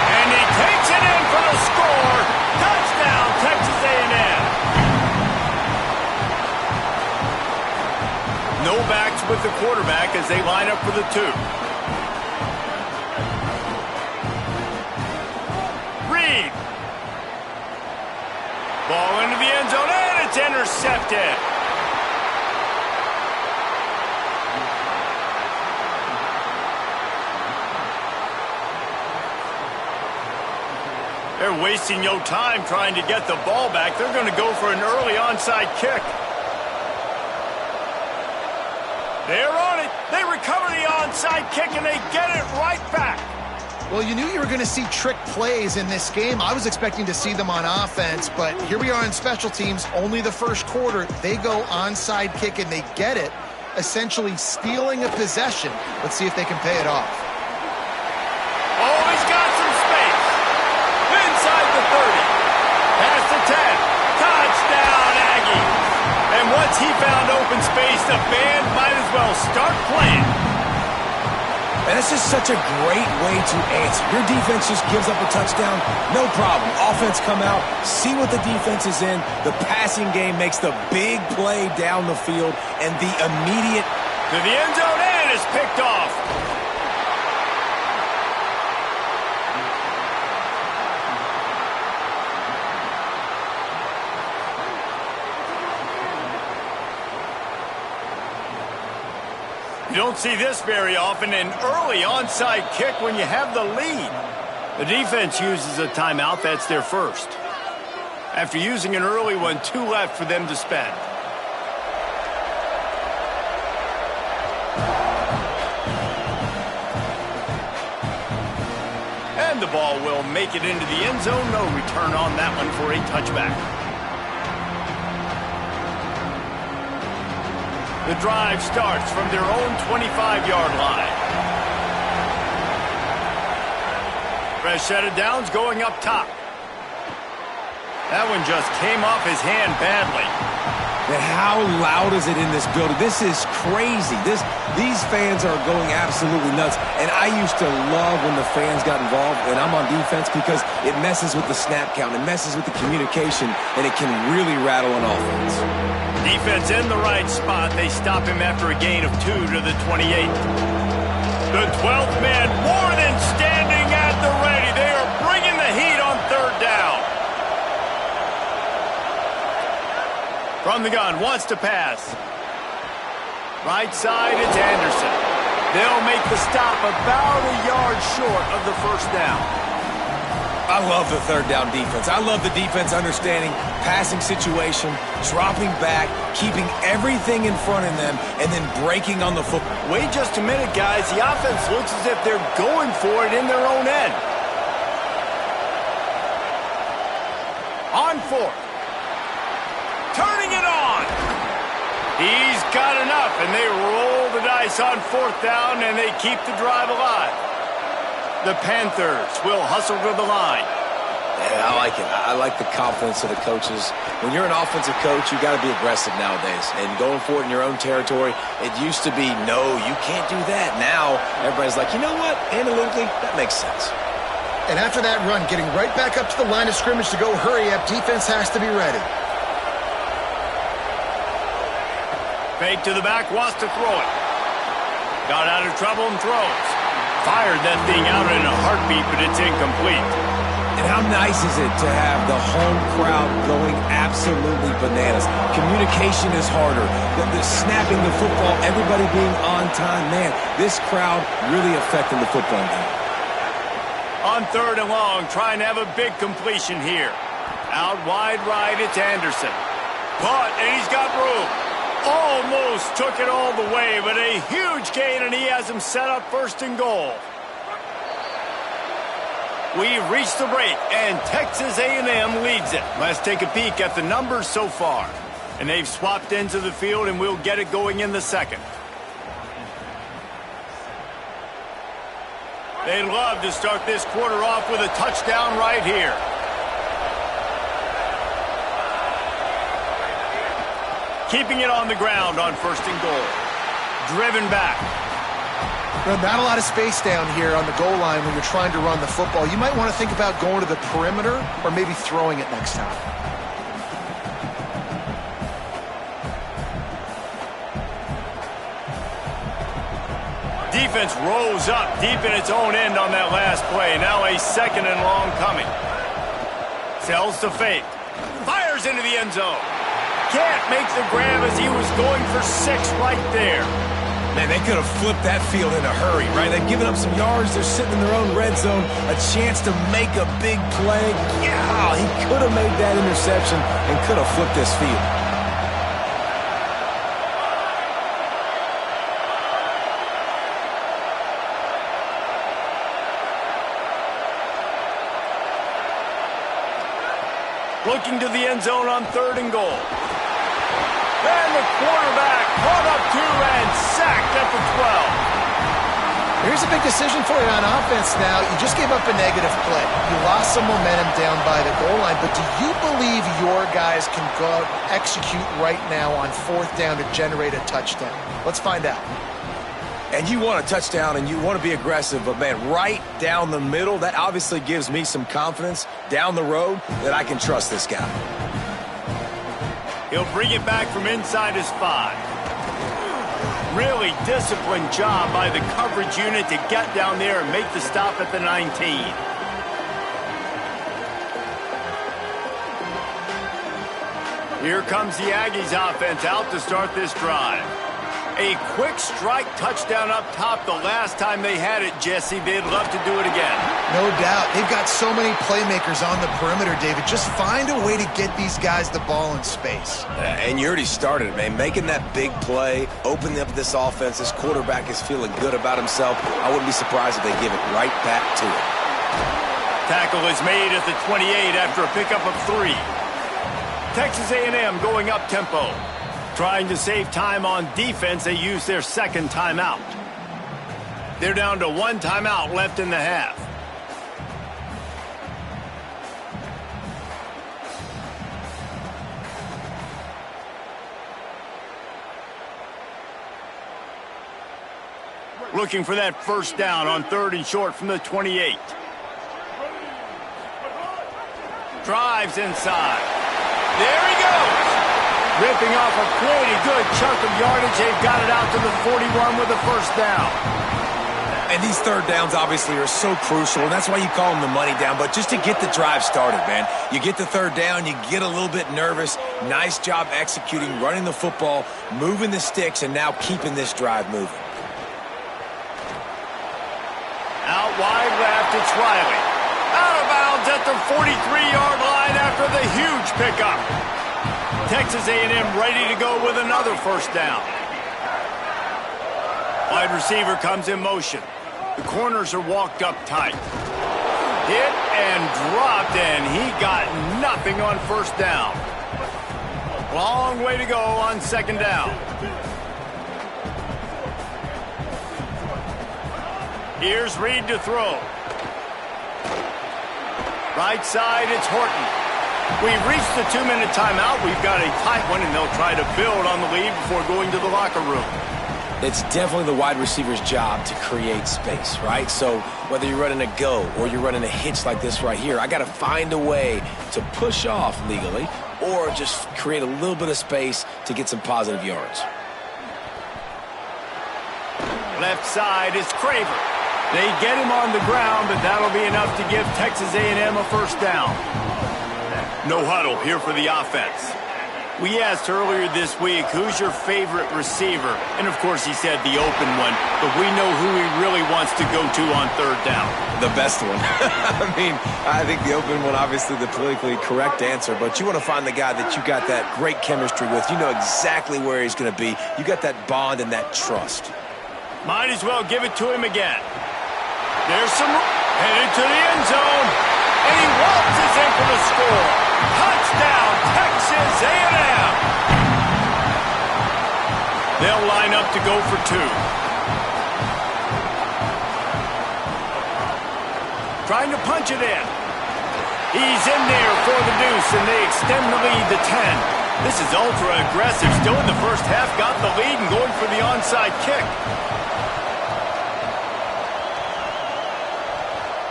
S1: And he takes it in for the score. Touchdown, Texas A&M. No backs with the quarterback as they line up for the 2. Reed. Ball into the end zone, and it's intercepted. They're wasting no time trying to get the ball back. They're going to go for an early onside kick. They're on it. They recover the onside kick, and they get it right back.
S4: Well, you knew you were going to see trick plays in this game. I was expecting to see them on offense, but here we are in special teams, only the first quarter. They go onside kick, and they get it, essentially stealing a possession. Let's see if they can pay it off.
S1: Oh, he's got some space. Inside the 30. Past the 10. Touchdown, Aggies. And once he found open space, the band might as well start playing.
S3: And that's just such a great way to answer. Your defense just gives up a touchdown, no problem. Offense come out, see what the defense is in. The passing game makes the big play down the field, and the immediate...
S1: To the end zone and is picked off. You don't see this very often, an early onside kick when you have the lead. The defense uses a timeout. That's their first. After using an early one, 2 left for them to spend. And the ball will make it into the end zone. No return on that one for a touchback. The drive starts from their own 25-yard line. Fresh set of downs going up top. That one just came off his hand badly.
S3: And how loud is it in this building? This is crazy. These fans are going absolutely nuts. And I used to love when the fans got involved, and I'm on defense, because it messes with the snap count, it messes with the communication, and it can really rattle an offense.
S1: Defense in the right spot. They stop him after a gain of 2 to the 28. The 12th man more than standing at the ready. They are bringing the heat on 3rd down. From the gun, wants to pass. Right side, it's Anderson. They'll make the stop about a yard short of the 1st down.
S3: I love the 3rd down defense. I love the defense understanding passing situation, dropping back, keeping everything in front of them, and then breaking on the football.
S1: Wait just a minute, guys. The offense looks as if they're going for it in their own end. On 4th. Turning it on. He's got enough, and they roll the dice on 4th down, and they keep the drive alive. The Panthers will hustle to the line.
S3: Yeah, I like it. I like the confidence of the coaches. When you're an offensive coach, you got to be aggressive nowadays. And going for it in your own territory, it used to be, no, you can't do that. Now, everybody's like, you know what? Analytically, that makes sense.
S4: And after that run, getting right back up to the line of scrimmage to go hurry up, defense has to be ready.
S1: Fake to the back, wants to throw it. Got out of trouble and throws. Fired that thing out in a heartbeat, but it's incomplete.
S3: And how nice is it to have the home crowd going absolutely bananas? Communication is harder. The snapping the football, everybody being on time. Man, this crowd really affecting the football game.
S1: On 3rd and long, trying to have a big completion here. Out wide right, it's Anderson. Caught, and he's got room. Almost took it all the way, but a huge gain, and he has him set up 1st and goal. We've reached the break, and Texas A&M leads it. Let's take a peek at the numbers so far. And they've swapped ends of the field, and we'll get it going in the 2nd. They'd love to start this quarter off with a touchdown right here. Keeping it on the ground on 1st and goal. Driven back.
S4: Not a lot of space down here on the goal line when you're trying to run the football. You might want to think about going to the perimeter or maybe throwing it next time.
S1: Defense rose up deep in its own end on that last play. Now a 2nd and long coming. Sells to fake. Fires into the end zone. Can't make the grab as he was going for 6 right there.
S3: Man, they could have flipped that field in a hurry, right? They've given up some yards. They're sitting in their own red zone. A chance to make a big play. Yeah, he could have made that interception and could have flipped this field.
S1: Looking to the end zone on 3rd and goal. And the quarterback caught up 2 and sacked at the 12.
S4: Here's a big decision for you on offense now. You just gave up a negative play. You lost some momentum down by the goal line, but do you believe your guys can go out and execute right now on 4th down to generate a touchdown? Let's find out.
S3: And you want a touchdown and you want to be aggressive, but, man, right down the middle, that obviously gives me some confidence down the road that I can trust this guy.
S1: He'll bring it back from inside his 5. Really disciplined job by the coverage unit to get down there and make the stop at the 19. Here comes the Aggies offense out to start this drive. A quick strike touchdown up top the last time they had it, Jesse. They'd love to do it again.
S4: No doubt. They've got so many playmakers on the perimeter, David. Just find a way to get these guys the ball in space.
S3: And you already started, man. Making that big play, opening up this offense. This quarterback is feeling good about himself. I wouldn't be surprised if they give it right back to him.
S1: Tackle is made at the 28 after a pickup of 3. Texas A&M going up tempo. Trying to save time on defense, they use their second timeout. They're down to 1 timeout left in the half. Looking for that first down on 3rd and short from the 28. Drives inside. There he goes. Ripping off a pretty good chunk of yardage. They've got it out to the 41 with a first down.
S3: And these third downs obviously are so crucial, and that's why you call them the money down. But just to get the drive started, man, you get the third down, you get a little bit nervous. Nice job executing, running the football, moving the sticks, and now keeping this drive moving.
S1: Out wide left, it's Riley. Out of bounds at the 43-yard line after the huge pickup. Texas A&M ready to go with another first down. Wide receiver comes in motion. The corners are walked up tight. Hit and dropped, and he got nothing on first down. Long way to go on second down. Here's Reed to throw. Right side, it's Horton. We've reached the 2-minute timeout. We've got a tight one, and they'll try to build on the lead before going to the locker room.
S3: It's definitely the wide receiver's job to create space, right? So whether you're running a go or you're running a hitch like this right here, I got to find a way to push off legally or just create a little bit of space to get some positive yards.
S1: Left side is Craver. They get him on the ground, but that'll be enough to give Texas A&M a first down. No huddle here for the offense. We asked earlier this week, who's your favorite receiver? And, of course, he said the open one, but we know who he really wants to go to on third down.
S3: The best one. I mean, I think the open one, obviously the politically correct answer, but you want to find the guy that you got that great chemistry with. You know exactly where he's going to be. You got that bond and that trust.
S1: Might as well give it to him again. There's some headed to the end zone, and he waltzes in for the score. Touchdown, Texas A&M. They'll line up to go for 2. Trying to punch it in. He's in there for the deuce, and they extend the lead to 10. This is ultra aggressive. Still in the first half, got the lead and going for the onside kick.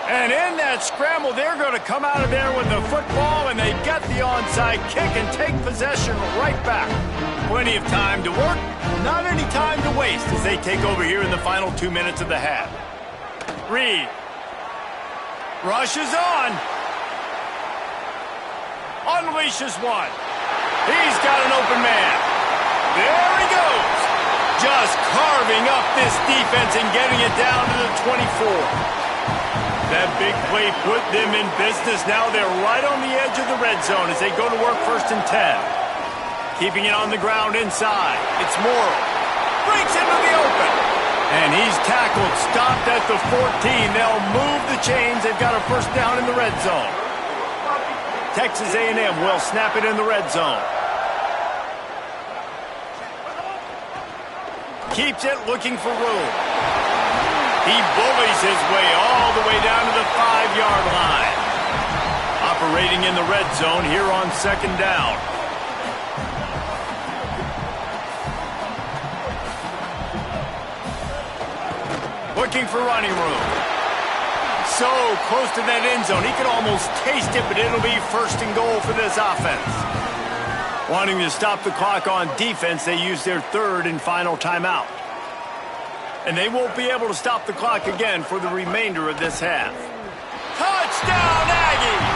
S1: And in that scramble, they're going to come out of there with the football, and they get the onside kick and take possession right back. Plenty of time to work, not any time to waste as they take over here in the final 2 minutes of the half. Reed rushes on. Unleashes one. He's got an open man. There he goes. Just carving up this defense and getting it down to the 24. That big play put them in business. Now they're right on the edge of the red zone as they go to work first and 10. Keeping it on the ground inside. It's Morrill. Breaks into the open. And he's tackled, stopped at the 14. They'll move the chains. They've got a first down in the red zone. Texas A&M will snap it in the red zone. Keeps it looking for room. He bullies his way all the way down to the 5-yard line. Operating in the red zone here on second down. looking for running room. So close to that end zone. He could almost taste it, but it'll be first and goal for this offense. Wanting to stop the clock on defense, they use their third and final timeout. And they won't be able to stop the clock again for the remainder of this half. Touchdown, Aggies!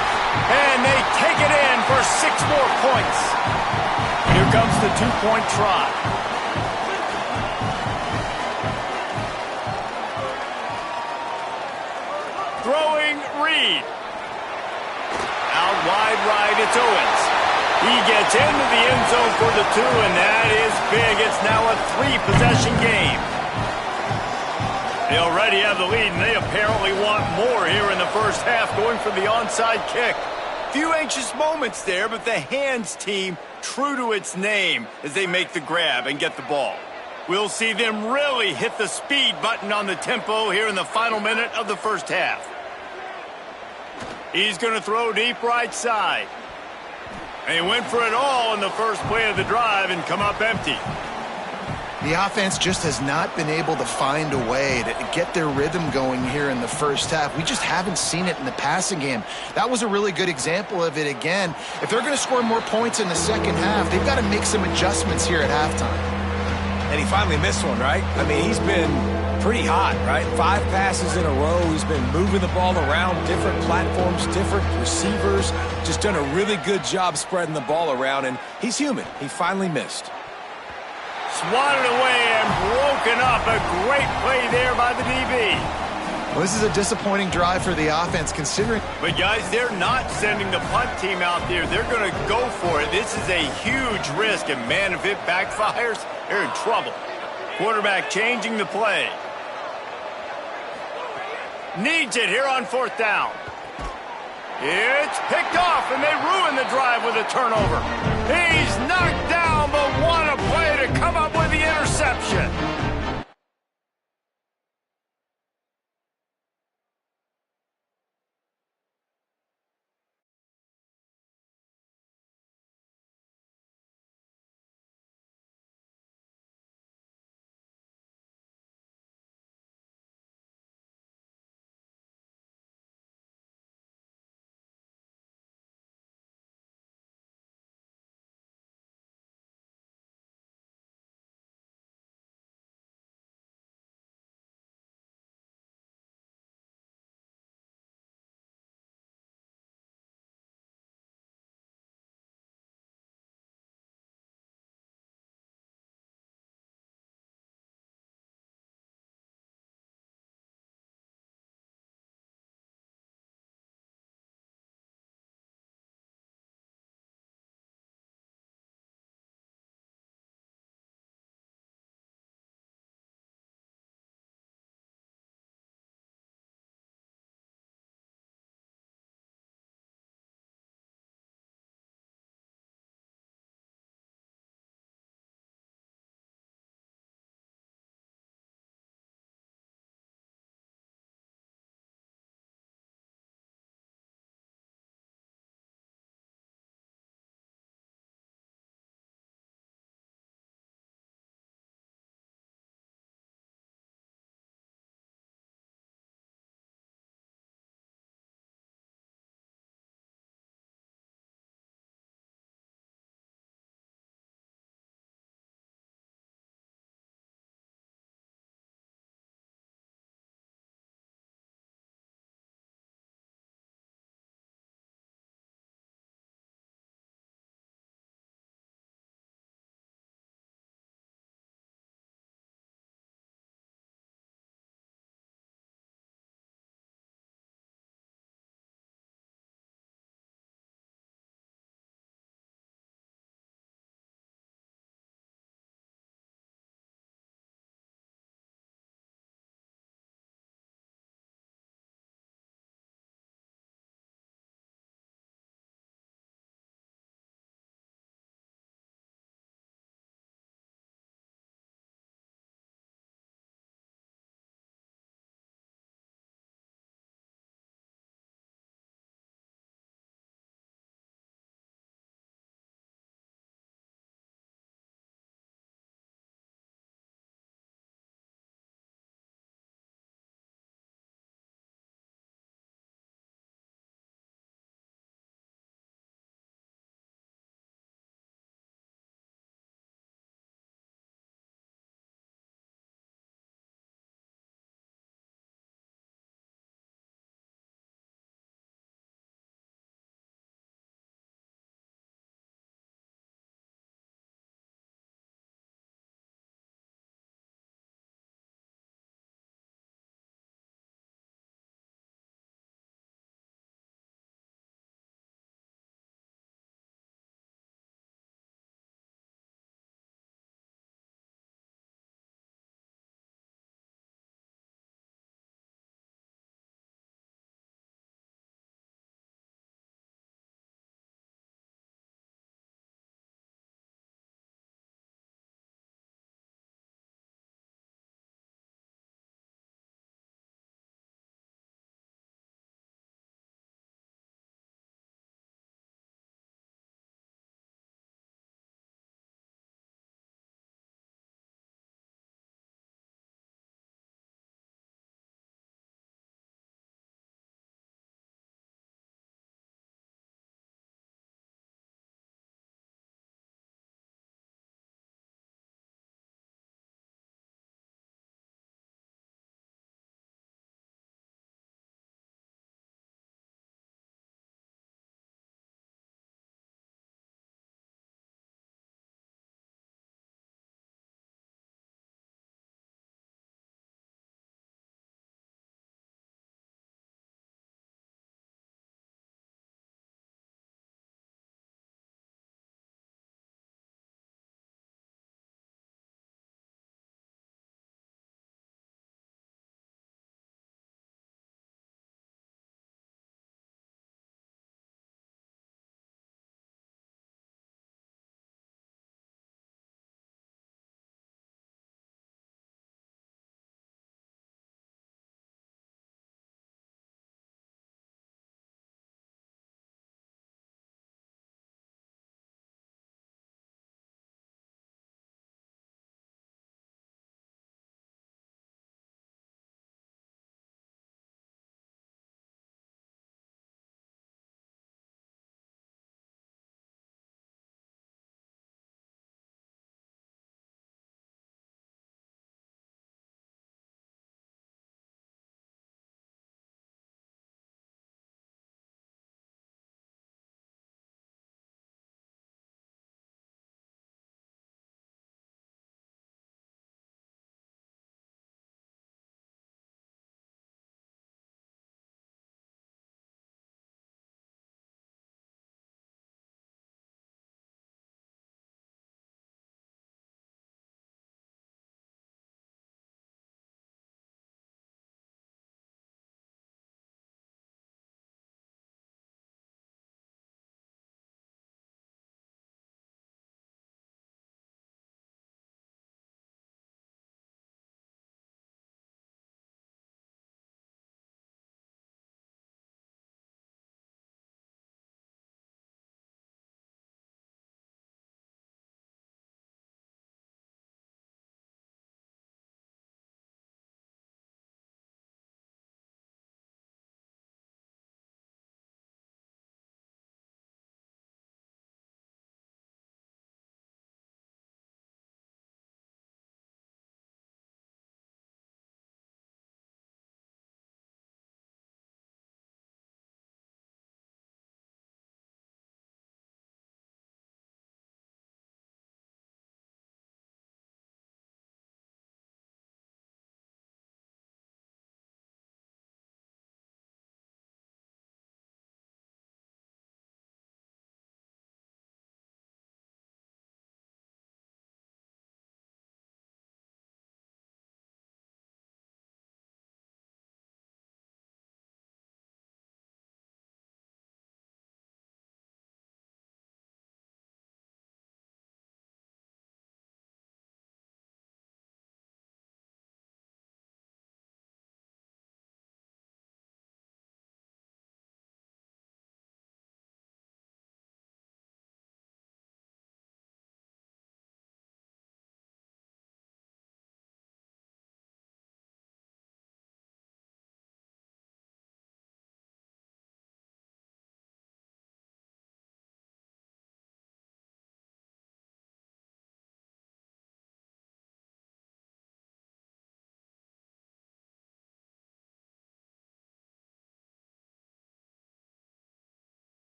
S1: And they take it in for 6 more points. Here comes the 2-point try. Throwing Reed. Out wide right, it's Owens. He gets into the end zone for the 2, and that is big. It's now a 3-possession game. They already have the lead, and they apparently want more here in the first half, going for the onside kick. Few anxious moments there, but the hands team true to its name as they make the grab and get the ball. We'll see them really hit the speed button on the tempo here in the final minute of the first half. He's going to throw deep right side. And he went for it all in the first play of the drive and come up empty.
S4: The offense just has not been able to find a way to get their rhythm going here in the first half. We just haven't seen it in the passing game. That was a really good example of it again. If they're going to score more points in the second half, they've got to make some adjustments here at halftime.
S3: And he finally missed one, right? I mean, he's been pretty hot, right? 5 passes in a row. He's been moving the ball around different platforms, different receivers. Just done a really good job spreading the ball around, and he's human. He finally missed.
S1: Swatted away and broken up. A great play there by the DB.
S4: Well, this is a disappointing drive for the offense considering.
S1: But, guys, they're not sending the punt team out there. They're going to go for it. This is a huge risk, and, man, if it backfires, they're in trouble. Quarterback changing the play. Needs it here on 4th down. It's picked off, and they ruin the drive with a turnover. He's knocked down, but what a play to come up with the interception.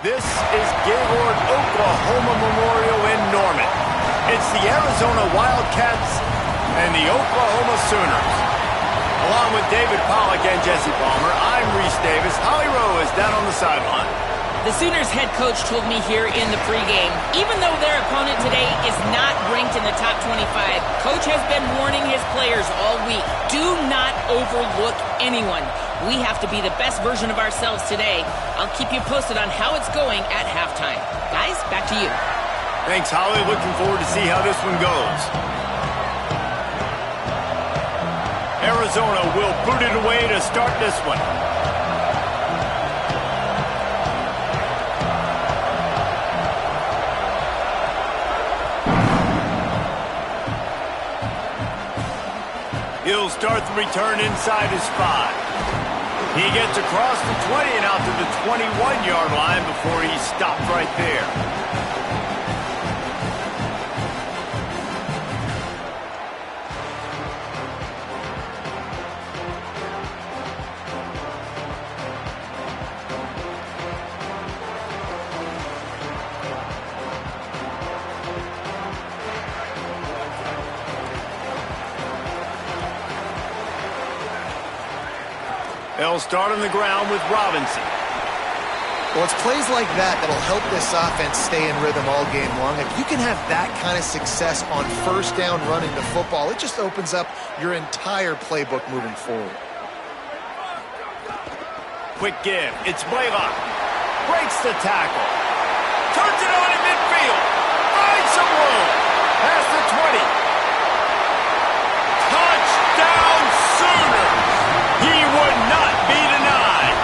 S1: This is Gaylord Oklahoma Memorial in Norman. It's the Arizona Wildcats and the Oklahoma Sooners. Along with David Pollack and Jesse Palmer, I'm Reese Davis. Holly Rowe is down on the sideline.
S2: The Sooners head coach told me here in the pregame, even though their opponent today is not ranked in the top 25, coach has been warning his players all week, do not overlook anyone. We have to be the best version of ourselves today. I'll keep you posted on how it's going at halftime. Guys, back to you.
S1: Thanks, Holly. Looking forward to see how this one goes. Arizona will boot it away to start this one. He'll start the return inside his 5. He gets across the 20 and out to the 21-yard line before he stopped right there. They'll start on the ground with Robinson.
S4: Well, it's plays like that that'll help this offense stay in rhythm all game long. If you can have that kind of success on first down running the football, it just opens up your entire playbook moving forward.
S1: Quick give. It's Blaylock. Breaks the tackle. Turns it on in midfield. Finds some room. Past the 20. Touchdown Sooners. He would not be denied.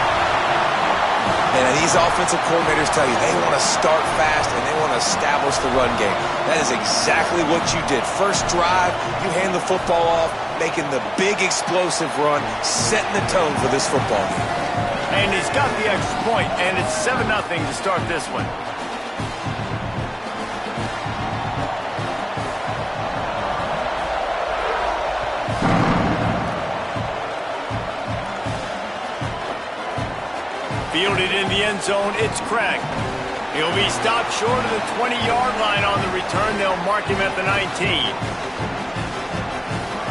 S3: And these offensive coordinators tell you they want to start fast and they want to establish the run game. That is exactly what you did. First drive, you hand the football off, making the big explosive run, setting the tone for this football game.
S1: And he's got the extra point, and it's 7-0 to start this one. Fielded in the end zone, it's Craig. He'll be stopped short of the 20-yard line on the return. They'll mark him at the 19.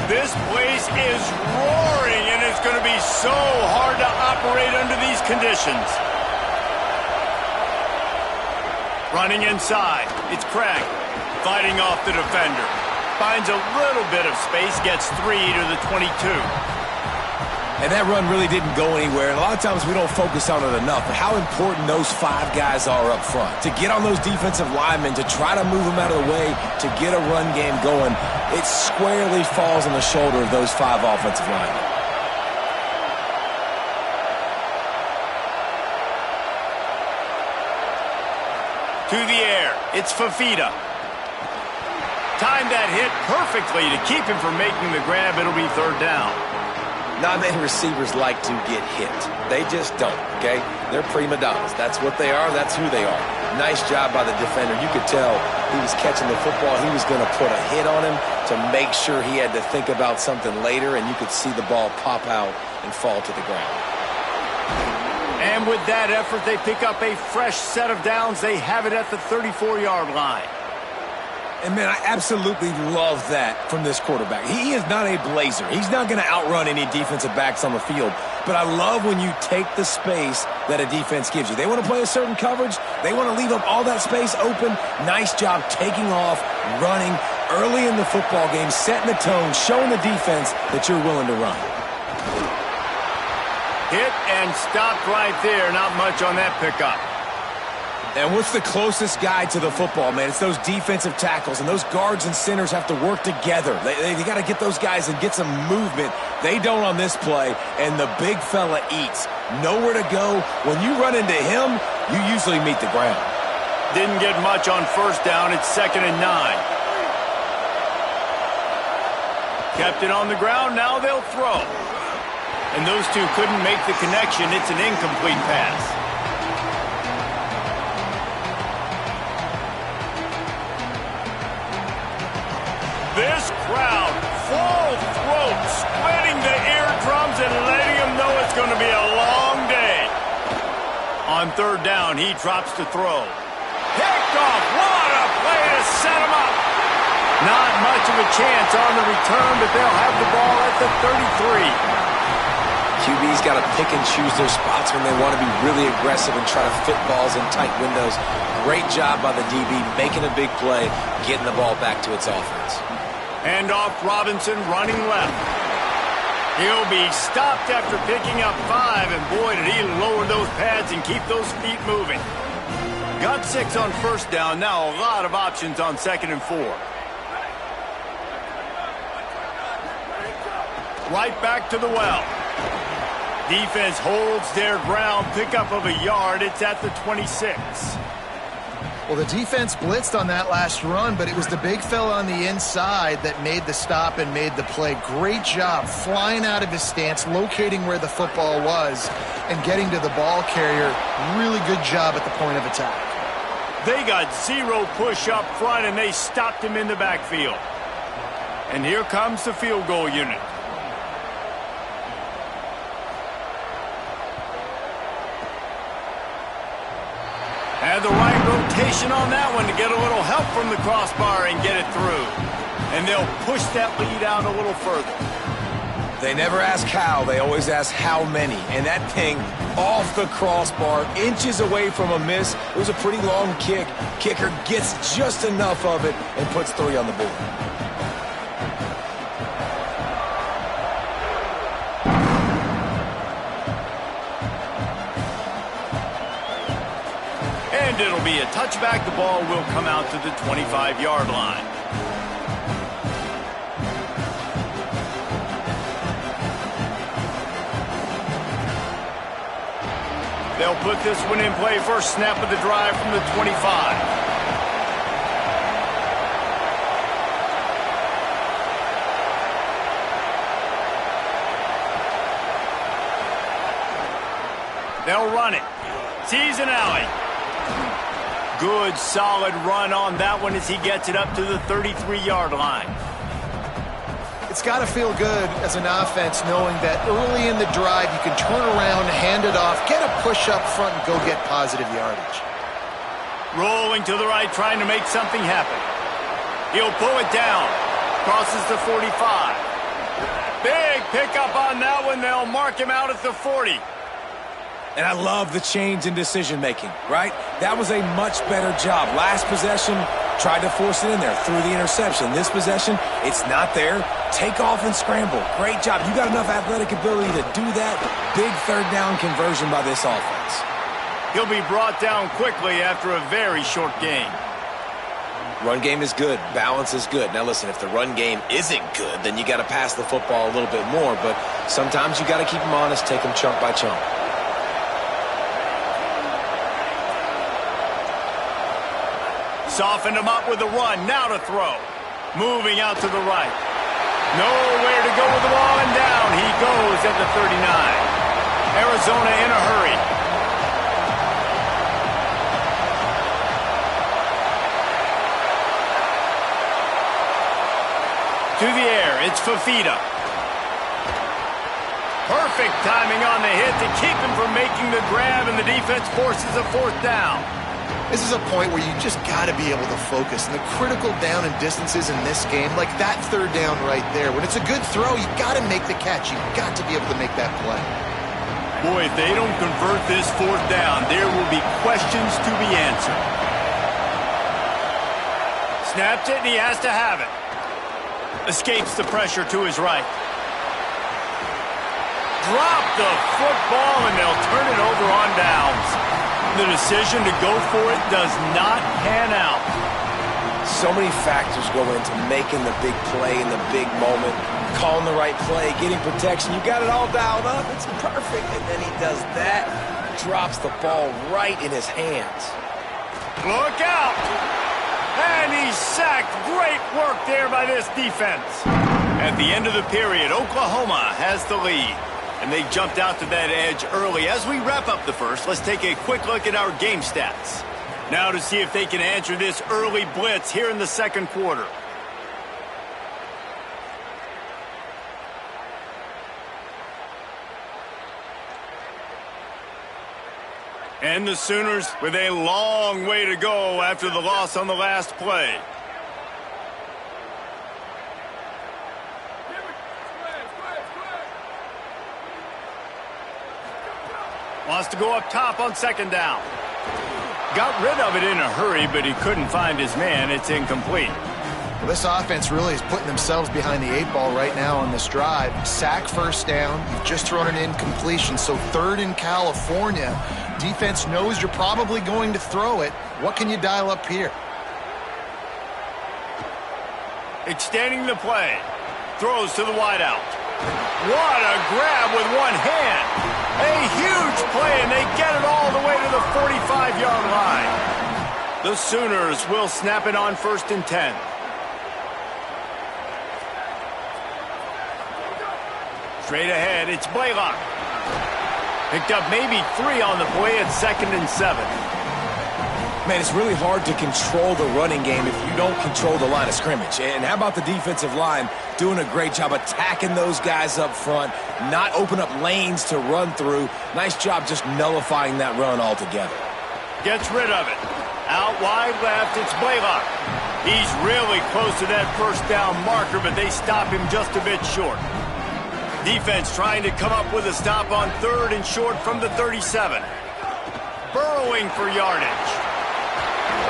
S1: This place is roaring, and it's going to be so hard to operate under these conditions. Running inside, it's Craig. Fighting off the defender. Finds a little bit of space, gets 3 to the 22.
S3: And that run really didn't go anywhere. And a lot of times we don't focus on it enough. But how important those 5 guys are up front. To get on those defensive linemen, to try to move them out of the way, to get a run game going, it squarely falls on the shoulder of those 5 offensive linemen.
S1: To the air, it's Fafita. Timed that hit perfectly to keep him from making the grab. It'll be 3rd down.
S3: Not many receivers like to get hit. They just don't, okay? They're prima donnas. That's what they are. That's who they are. Nice job by the defender. You could tell he was catching the football. He was going to put a hit on him to make sure he had to think about something later, and you could see the ball pop out and fall to the ground.
S1: And with that effort, they pick up a fresh set of downs. They have it at the 34-yard line.
S3: And, man, I absolutely love that from this quarterback. He is not a blazer. He's not going to outrun any defensive backs on the field. But I love when you take the space that a defense gives you. They want to play a certain coverage. They want to leave up all that space open. Nice job taking off, running early in the football game, setting the tone, showing the defense that you're willing to run.
S1: Hit and stopped right there. Not much on that pickup.
S3: And what's the closest guy to the football, man? It's those defensive tackles, and those guards and centers have to work together. They got to get those guys and get some movement. They don't on this play, and the big fella eats. Nowhere to go. When you run into him, you usually meet the ground.
S1: Didn't get much on first down. It's 2nd and 9. Kept it on the ground. Now they'll throw. And those two couldn't make the connection. It's an incomplete pass. This crowd, full throat, splitting the eardrums and letting them know it's going to be a long day. On third down, he drops to throw. Picked off. What a play to set him up. Not much of a chance on the return, but they'll have the ball at the 33.
S3: QB's got to pick and choose their spots when they want to be really aggressive and try to fit balls in tight windows. Great job by the DB making a big play, getting the ball back to its offense.
S1: Hand off Robinson running left. He'll be stopped after picking up 5, and boy, did he lower those pads and keep those feet moving. Got 6 on first down, now a lot of options on 2nd and 4. Right back to the well. Defense holds their ground, pickup of a yard. It's at the 26.
S4: Well, the defense blitzed on that last run, but it was the big fella on the inside that made the stop and made the play. Great job flying out of his stance, locating where the football was, and getting to the ball carrier. Really good job at the point of attack.
S1: They got 0 push up front, and they stopped him in the backfield. And here comes the field goal unit. Had the right rotation on that one to get a little help from the crossbar and get it through. And they'll push that lead out a little further.
S3: They never ask how, they always ask how many. And that thing off the crossbar, inches away from a miss. It was a pretty long kick. Kicker gets just enough of it and puts 3 on the board.
S1: And it'll be a touchback. The ball will come out to the 25-yard line. They'll put this one in play. First snap of the drive from the 25. They'll run it. Sees an alley. Good, solid run on that one as he gets it up to the 33-yard line.
S4: It's got to feel good as an offense knowing that early in the drive you can turn around, hand it off, get a push up front, and go get positive yardage.
S1: Rolling to the right, trying to make something happen. He'll pull it down. Crosses the 45. Big pickup on that one. They'll mark him out at the 40.
S3: And I love the change in decision-making, right? That was a much better job. Last possession, tried to force it in there, threw the interception. This possession, it's not there. Take off and scramble. Great job. You got enough athletic ability to do that. Big third down conversion by this offense.
S1: He'll be brought down quickly after a very short game.
S3: Run game is good. Balance is good. Now listen, if the run game isn't good, then you got to pass the football a little bit more. But sometimes you got to keep them honest, take them chunk by chunk.
S1: Softened him up with the run. Now to throw. Moving out to the right. Nowhere to go with the ball, and down he goes at the 39. Arizona in a hurry. To the air, it's Fafita. Perfect timing on the hit to keep him from making the grab, and the defense forces a 4th down.
S4: This is a point where you just got to be able to focus. And the critical down and distances in this game, like that 3rd down right there, when it's a good throw, you got to make the catch. You got to be able to make that play.
S1: Boy, if they don't convert this 4th down, there will be questions to be answered. Snaps it, and he has to have it. Escapes the pressure to his right. Drop the football, and they'll turn it over on downs. The decision to go for it does not pan out.
S3: So many factors go into making the big play in the big moment, calling the right play, getting protection. You got it all dialed up. It's perfect. And then he does that, drops the ball right in his hands.
S1: Look out! And he's sacked. Great work there by this defense. At the end of the period, Oklahoma has the lead. And they jumped out to that edge early. As we wrap up the first, let's take a quick look at our game stats. Now to see if they can answer this early blitz here in the 2nd quarter. And the Sooners with a long way to go after the loss on the last play. Wants to go up top on second down. Got rid of it in a hurry, but he couldn't find his man. It's incomplete.
S4: Well, this offense really is putting themselves behind the 8 ball right now on this drive. Sack first down. You've just thrown an incompletion, so third in California. Defense knows you're probably going to throw it. What can you dial up here?
S1: Extending the play. Throws to the wideout. What a grab with one hand. A huge play, and they get it all the way to the 45-yard line. The Sooners will snap it on 1st and 10. Straight ahead, it's Blaylock. Picked up maybe 3 on the play at 2nd and 7.
S3: Man, it's really hard to control the running game if you don't control the line of scrimmage. And how about the defensive line doing a great job attacking those guys up front, not open up lanes to run through. Nice job just nullifying that run altogether.
S1: Gets rid of it. Out wide left, it's Blaylock. He's really close to that first down marker, but they stop him just a bit short. Defense trying to come up with a stop on 3rd and short from the 37. Burrowing for yardage.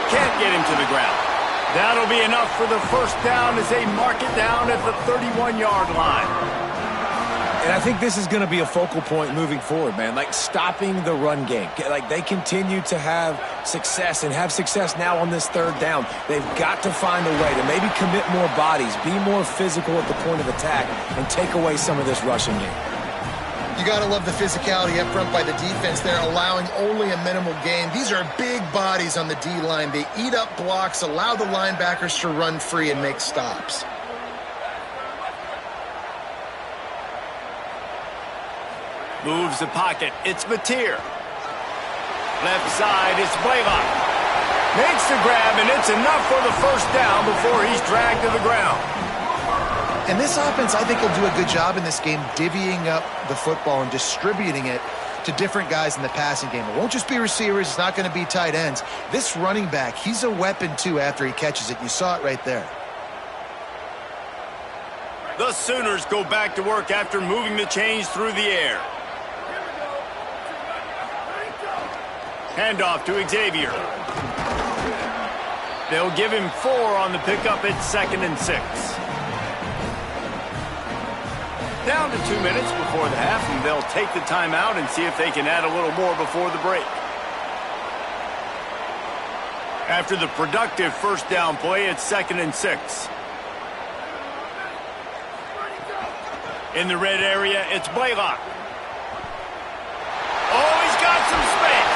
S1: Can't get him to the ground. That'll be enough for the first down as they mark it down at the 31-yard line.
S3: And I think this is going to be a focal point moving forward, man. Like stopping the run game. Like they continue to have success and have success now on this 3rd down. They've got to find a way to maybe commit more bodies, be more physical at the point of attack, and take away some of this rushing game.
S4: You got to love the physicality up front by the defense. They're allowing only a minimal gain. These are big bodies on the D-line. They eat up blocks, allow the linebackers to run free and make stops.
S1: Moves the pocket. It's Mateer. Left side, it's Blaylock. Makes the grab, and it's enough for the first down before he's dragged to the ground.
S4: And this offense, I think, will do a good job in this game divvying up the football and distributing it to different guys in the passing game. It won't just be receivers. It's not going to be tight ends. This running back, he's a weapon, too, after he catches it. You saw it right there.
S1: The Sooners go back to work after moving the chains through the air. Handoff to Xavier. They'll give him 4 on the pickup at 2nd and 6. Down to 2 minutes before the half, and they'll take the timeout and see if they can add a little more before the break. After the productive first down play, it's 2nd and 6. In the red area, it's Blaylock. Oh, he's got some space.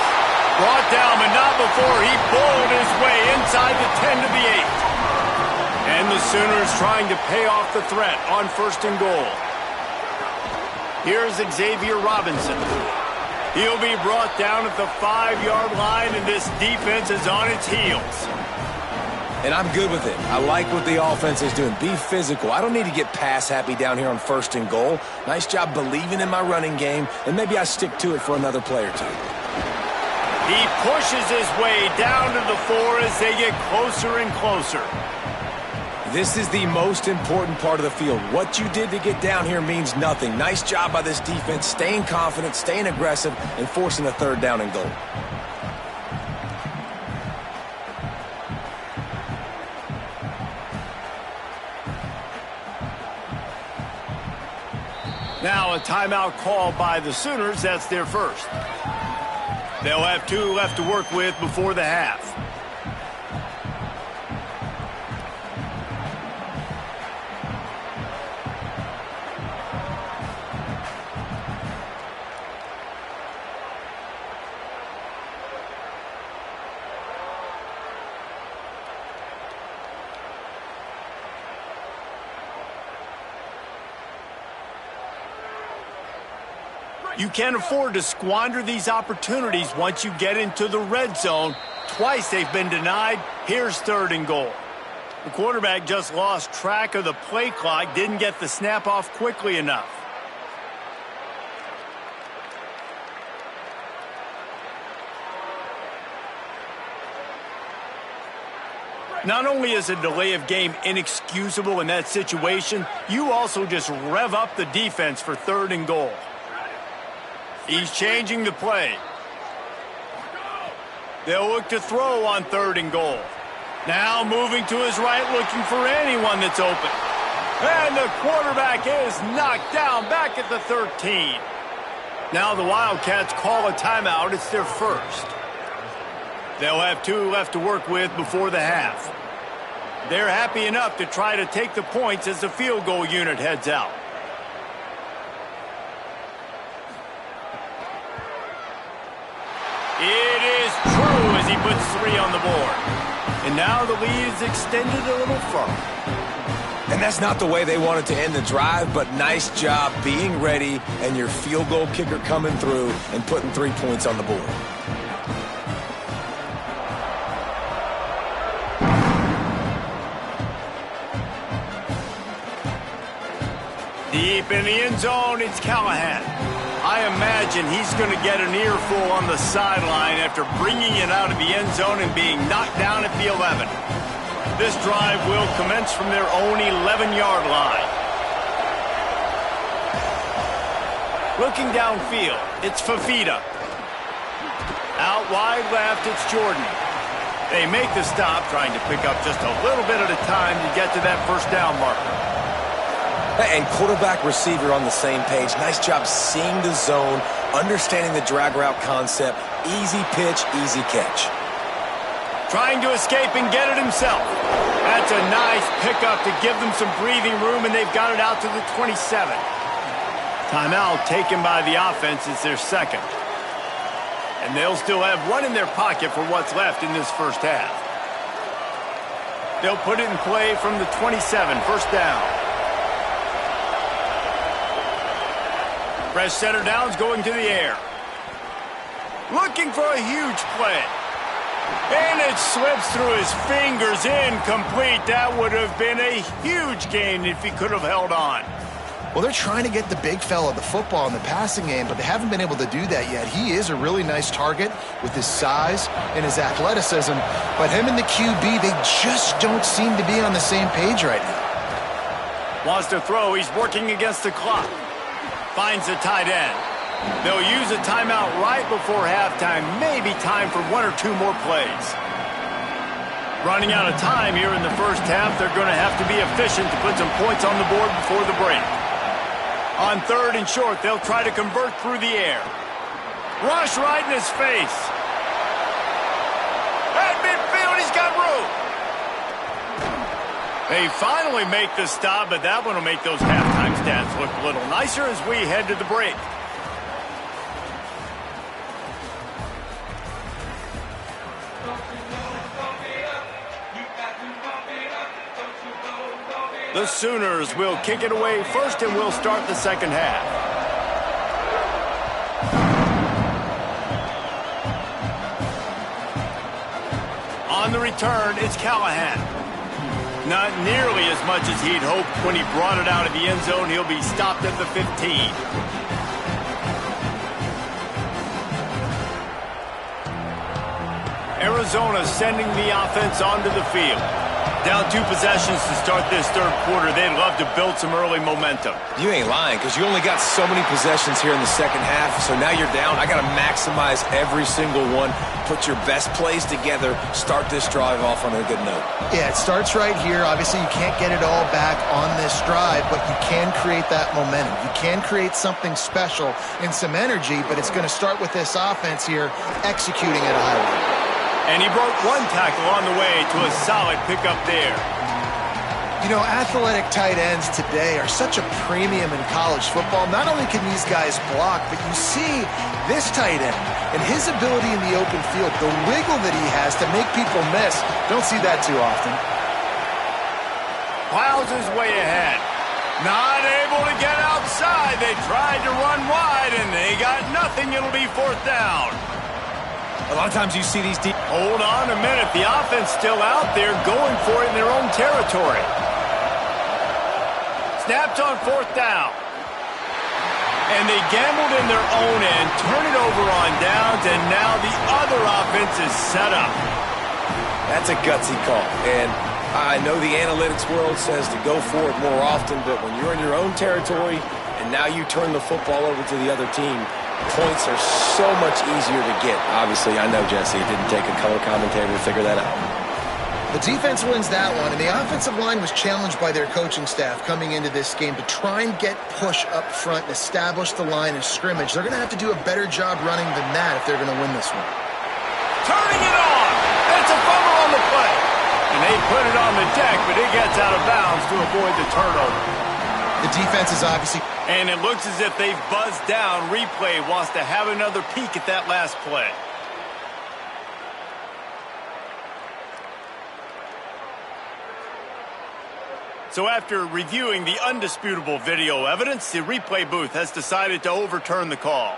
S1: Brought down, but not before he bowled his way inside the 10 to the 8. And the Sooners trying to pay off the threat on 1st and goal. Here's Xavier Robinson. He'll be brought down at the 5-yard line, and this defense is on its heels.
S3: And I'm good with it. I like what the offense is doing. Be physical. I don't need to get pass happy down here on 1st and goal. Nice job believing in my running game, and maybe I stick to it for another play or 2.
S1: He pushes his way down to the 4 as they get closer and closer.
S3: This is the most important part of the field. What you did to get down here means nothing. Nice job by this defense, staying confident, staying aggressive, and forcing a 3rd down and goal.
S1: Now a timeout called by the Sooners. That's their first. They'll have 2 left to work with before the half. You can't afford to squander these opportunities once you get into the red zone. Twice they've been denied. Here's 3rd and goal. The quarterback just lost track of the play clock, didn't get the snap off quickly enough. Not only is a delay of game inexcusable in that situation, you also just rev up the defense for 3rd and goal. He's changing the play. They'll look to throw on 3rd and goal. Now moving to his right, looking for anyone that's open. And the quarterback is knocked down back at the 13. Now the Wildcats call a timeout. It's their first. They'll have 2 left to work with before the half. They're happy enough to try to take the points as the field goal unit heads out. It is true as he puts 3 on the board. And now the lead is extended a little further.
S3: And that's not the way they wanted to end the drive, but nice job being ready and your field goal kicker coming through and putting 3 points on the board.
S1: Deep in the end zone, it's Callahan. I imagine he's going to get an earful on the sideline after bringing it out of the end zone and being knocked down at the 11. This drive will commence from their own 11-yard line. Looking downfield, it's Fafita. Out wide left, it's Jordan. They make the stop, trying to pick up just a little bit at a time to get to that first down marker.
S3: And quarterback receiver on the same page. Nice job seeing the zone, understanding the drag route concept. Easy pitch, easy catch.
S1: Trying to escape and get it himself. That's a nice pickup to give them some breathing room, and they've got it out to the 27. Timeout taken by the offense is their second. And they'll still have 1 in their pocket for what's left in this first half. They'll put it in play from the 27, first down. Fresh center downs going to the air. Looking for a huge play. And it slips through his fingers, incomplete. That would have been a huge gain if he could have held on.
S4: Well, they're trying to get the big fella the football in the passing game, but they haven't been able to do that yet. He is a really nice target with his size and his athleticism, but him and the QB, they just don't seem to be on the same page right now.
S1: Wants to throw. He's working against the clock. Finds the tight end. They'll use a timeout right before halftime. Maybe time for 1 or 2 more plays. Running out of time here in the first half. They're going to have to be efficient to put some points on the board before the break. On 3rd and short, they'll try to convert through the air. Rush right in his face. At midfield, he's got room. They finally make the stop, but that one will make those halftime stats look a little nicer as we head to the break. The Sooners will kick it away first, and we'll start the second half. On the return, it's Callahan. Not nearly as much as he'd hoped when he brought it out of the end zone. He'll be stopped at the 15. Arizona sending the offense onto the field. Down 2 possessions to start this third quarter. They'd love to build some early momentum.
S3: You ain't lying, because you only got so many possessions here in the second half, so now you're down. I got to maximize every single one. Put your best plays together. Start this drive off on a good note.
S4: Yeah, it starts right here. Obviously, you can't get it all back on this drive, but you can create that momentum. You can create something special and some energy, but it's going to start with this offense here executing at a high level.
S1: And he broke 1 tackle on the way to a solid pickup there.
S4: You know, athletic tight ends today are such a premium in college football. Not only can these guys block, but you see this tight end and his ability in the open field, the wiggle that he has to make people miss. Don't see that too often.
S1: Piles his way ahead. Not able to get outside. They tried to run wide, and they got nothing. It'll be 4th down.
S3: A lot of times you see these deep...
S1: Hold on a minute. The offense still out there going for it in their own territory. Snapped on 4th down. And they gambled in their own end, turn it over on downs, and now the other offense is set up.
S3: That's a gutsy call. And I know the analytics world says to go for it more often, but when you're in your own territory and now you turn the football over to the other team, points are so much easier to get. Obviously, I know, Jesse, it didn't take a color commentator to figure that out.
S4: The defense wins that one, and the offensive line was challenged by their coaching staff coming into this game to try and get push up front and establish the line of scrimmage. They're going to have to do a better job running than that if they're going to win this one.
S1: Turning it on! It's a fumble on the play. And they put it on the deck, but it gets out of bounds to avoid the turnover.
S4: The defense is obviously...
S1: And it looks as if they've buzzed down. Replay wants to have another peek at that last play. So after reviewing the undisputable video evidence, the replay booth has decided to overturn the call.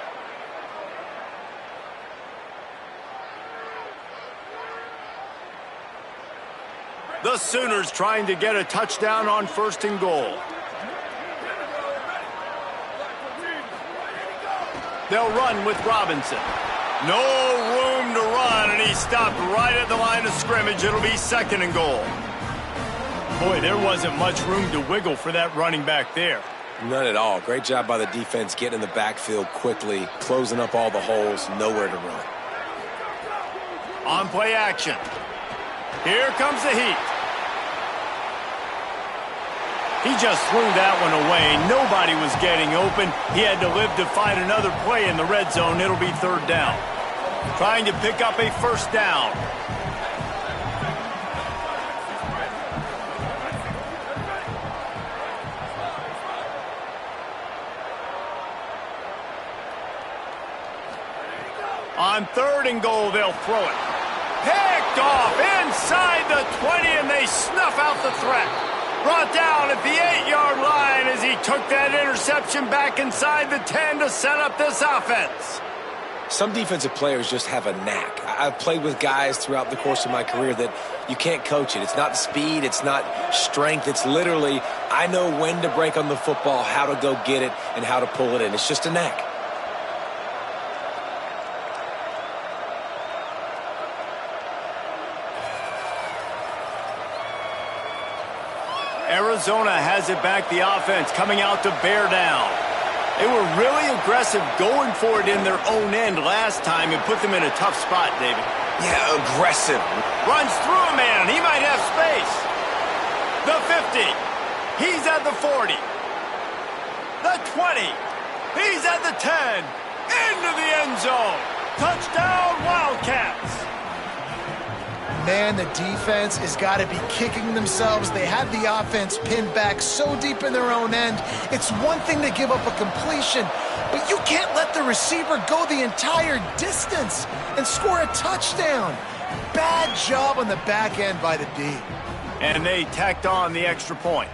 S1: The Sooners trying to get a touchdown on 1st and goal. They'll run with Robinson. No room to run, and he stopped right at the line of scrimmage. It'll be 2nd and goal. Boy, there wasn't much room to wiggle for that running back there.
S3: None at all. Great job by the defense getting in the backfield quickly, closing up all the holes, nowhere to run.
S1: On play action. Here comes the heat. He just threw that one away. Nobody was getting open. He had to live to find another play in the red zone. It'll be 3rd down. Trying to pick up a 1st down. On 3rd and goal, they'll throw it. Picked off inside the 20, and they snuff out the threat. Brought down at the 8-yard line as he took that interception back inside the 10 to set up this offense.
S3: Some defensive players just have a knack. I've played with guys throughout the course of my career that you can't coach it. It's not speed, it's not strength. It's literally, I know when to break on the football, how to go get it, and how to pull it in. It's just a knack.
S1: Arizona has it back, the offense coming out to bear down. They were really aggressive going for it in their own end last time and put them in a tough spot, David.
S3: Yeah, aggressive.
S1: Runs through a man. He might have space. The 50. He's at the 40. The 20. He's at the 10. Into the end zone. Touchdown, Wildcats.
S4: Man, the defense has got to be kicking themselves. They have the offense pinned back so deep in their own end. It's one thing to give up a completion, but you can't let the receiver go the entire distance and score a touchdown. Bad job on the back end by the D.
S1: And they tacked on the extra point.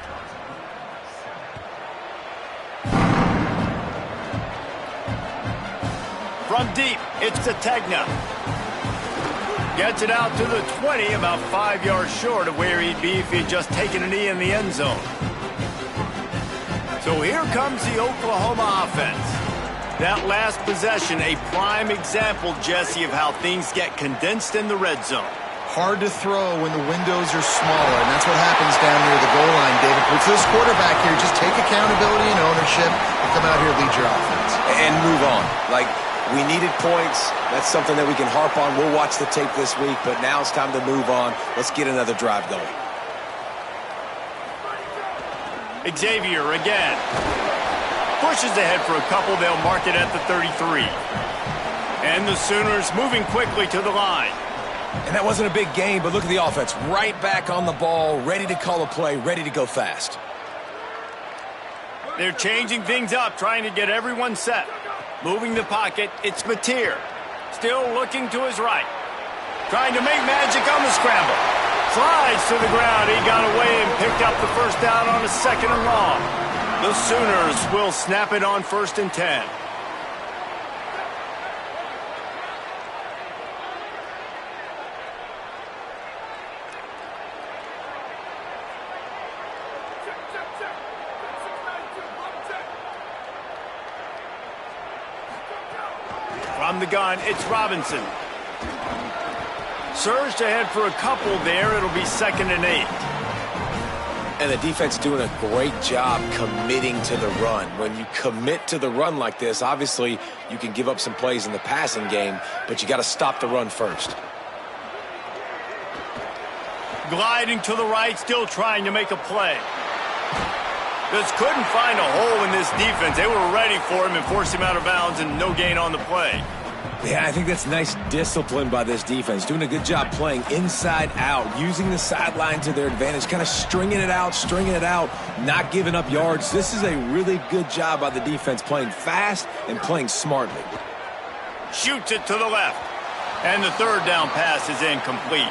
S1: From deep, it's Tegna. Gets it out to the 20, about 5 yards short of where he'd be if he'd just taken a knee in the end zone. So here comes the Oklahoma offense. That last possession, a prime example, Jesse, of how things get condensed in the red zone.
S4: Hard to throw when the windows are smaller, and that's what happens down near the goal line, David. But for this quarterback here, just take accountability and ownership and come out here and lead your offense.
S3: And move on. Like, we needed points. That's something that we can harp on. We'll watch the tape this week, but now it's time to move on. Let's get another drive going.
S1: Xavier again. Pushes ahead for a couple. They'll mark it at the 33. And the Sooners moving quickly to the line.
S3: And that wasn't a big game, but look at the offense. Right back on the ball, ready to call a play, ready to go fast.
S1: They're changing things up, trying to get everyone set. Moving the pocket, it's Mateer. Still looking to his right. Trying to make magic on the scramble. Slides to the ground. He got away and picked up the 1st down on a 2nd and long. The Sooners will snap it on 1st and 10. From the gun, it's Robinson. Surged ahead for a couple there. It'll be 2nd and 8.
S3: And the defense doing a great job committing to the run. When you commit to the run like this, obviously you can give up some plays in the passing game, but you got to stop the run first.
S1: Gliding to the right, still trying to make a play. Just couldn't find a hole in this defense. They were ready for him and forced him out of bounds, and no gain on the play.
S3: Yeah, I think that's nice discipline by this defense. Doing a good job playing inside out, using the sideline to their advantage, kind of stringing it out, not giving up yards. This is a really good job by the defense, playing fast and playing smartly.
S1: Shoots it to the left. And the 3rd down pass is incomplete.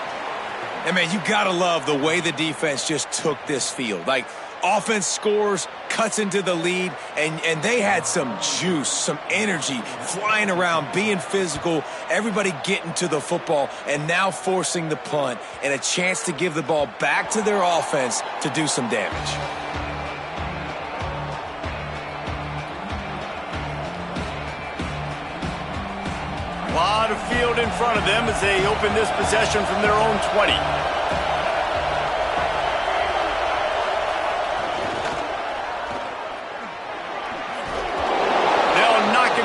S3: And, man, you got to love the way the defense just took this field. Like, offense scores, cuts into the lead, and they had some juice, some energy, flying around, being physical, everybody getting to the football, and now forcing the punt and a chance to give the ball back to their offense to do some damage.
S1: A lot of field in front of them as they open this possession from their own 20.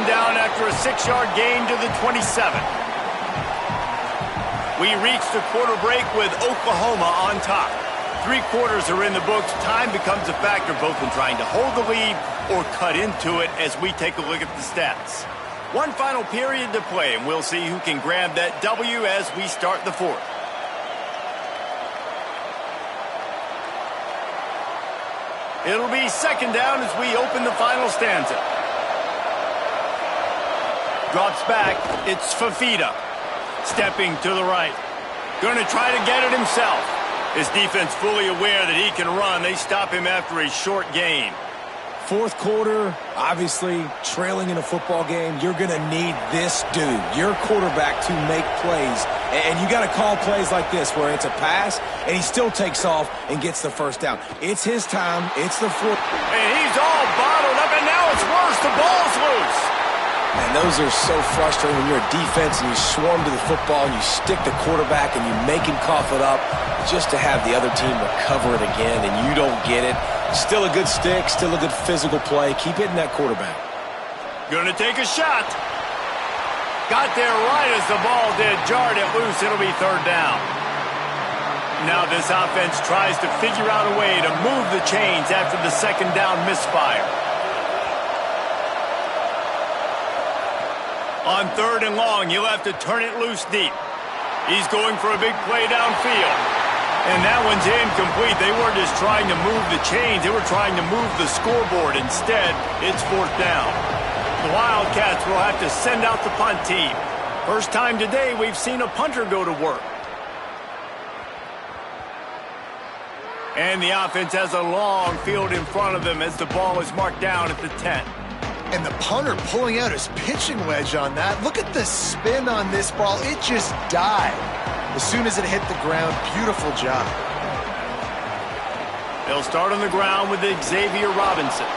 S1: Down after a 6-yard gain to the 27. We reach the quarter break with Oklahoma on top. 3 quarters are in the books. Time becomes a factor both in trying to hold the lead or cut into it as we take a look at the stats. One final period to play, and we'll see who can grab that W as we start the 4th. It'll be 2nd down as we open the final stanza. Drops back. It's Fafita. Stepping to the right. Going to try to get it himself. His defense fully aware that he can run. They stop him after a short gain.
S3: 4th quarter, obviously, trailing in a football game, you're going to need this dude, your quarterback, to make plays. And you got to call plays like this where it's a pass, and he still takes off and gets the 1st down. It's his time. It's the 4th.
S1: And he's all bottled up, and now it's worse. The ball's loose.
S3: Man, those are so frustrating when you're a defense and you swarm to the football and you stick the quarterback and you make him cough it up just to have the other team recover it again and you don't get it. Still a good stick, still a good physical play. Keep hitting that quarterback.
S1: Gonna take a shot. Got there right as the ball did. Jarred it loose. It'll be 3rd down. Now this offense tries to figure out a way to move the chains after the 2nd down misfire. On 3rd and long, he'll have to turn it loose deep. He's going for a big play downfield. And that one's incomplete. They weren't just trying to move the chains. They were trying to move the scoreboard. Instead, it's 4th down. The Wildcats will have to send out the punt team. First time today we've seen a punter go to work. And the offense has a long field in front of them as the ball is marked down at the 10.
S4: And the punter pulling out his pitching wedge on that. Look at the spin on this ball. It just died as soon as it hit the ground. Beautiful job.
S1: They'll start on the ground with Xavier Robinson.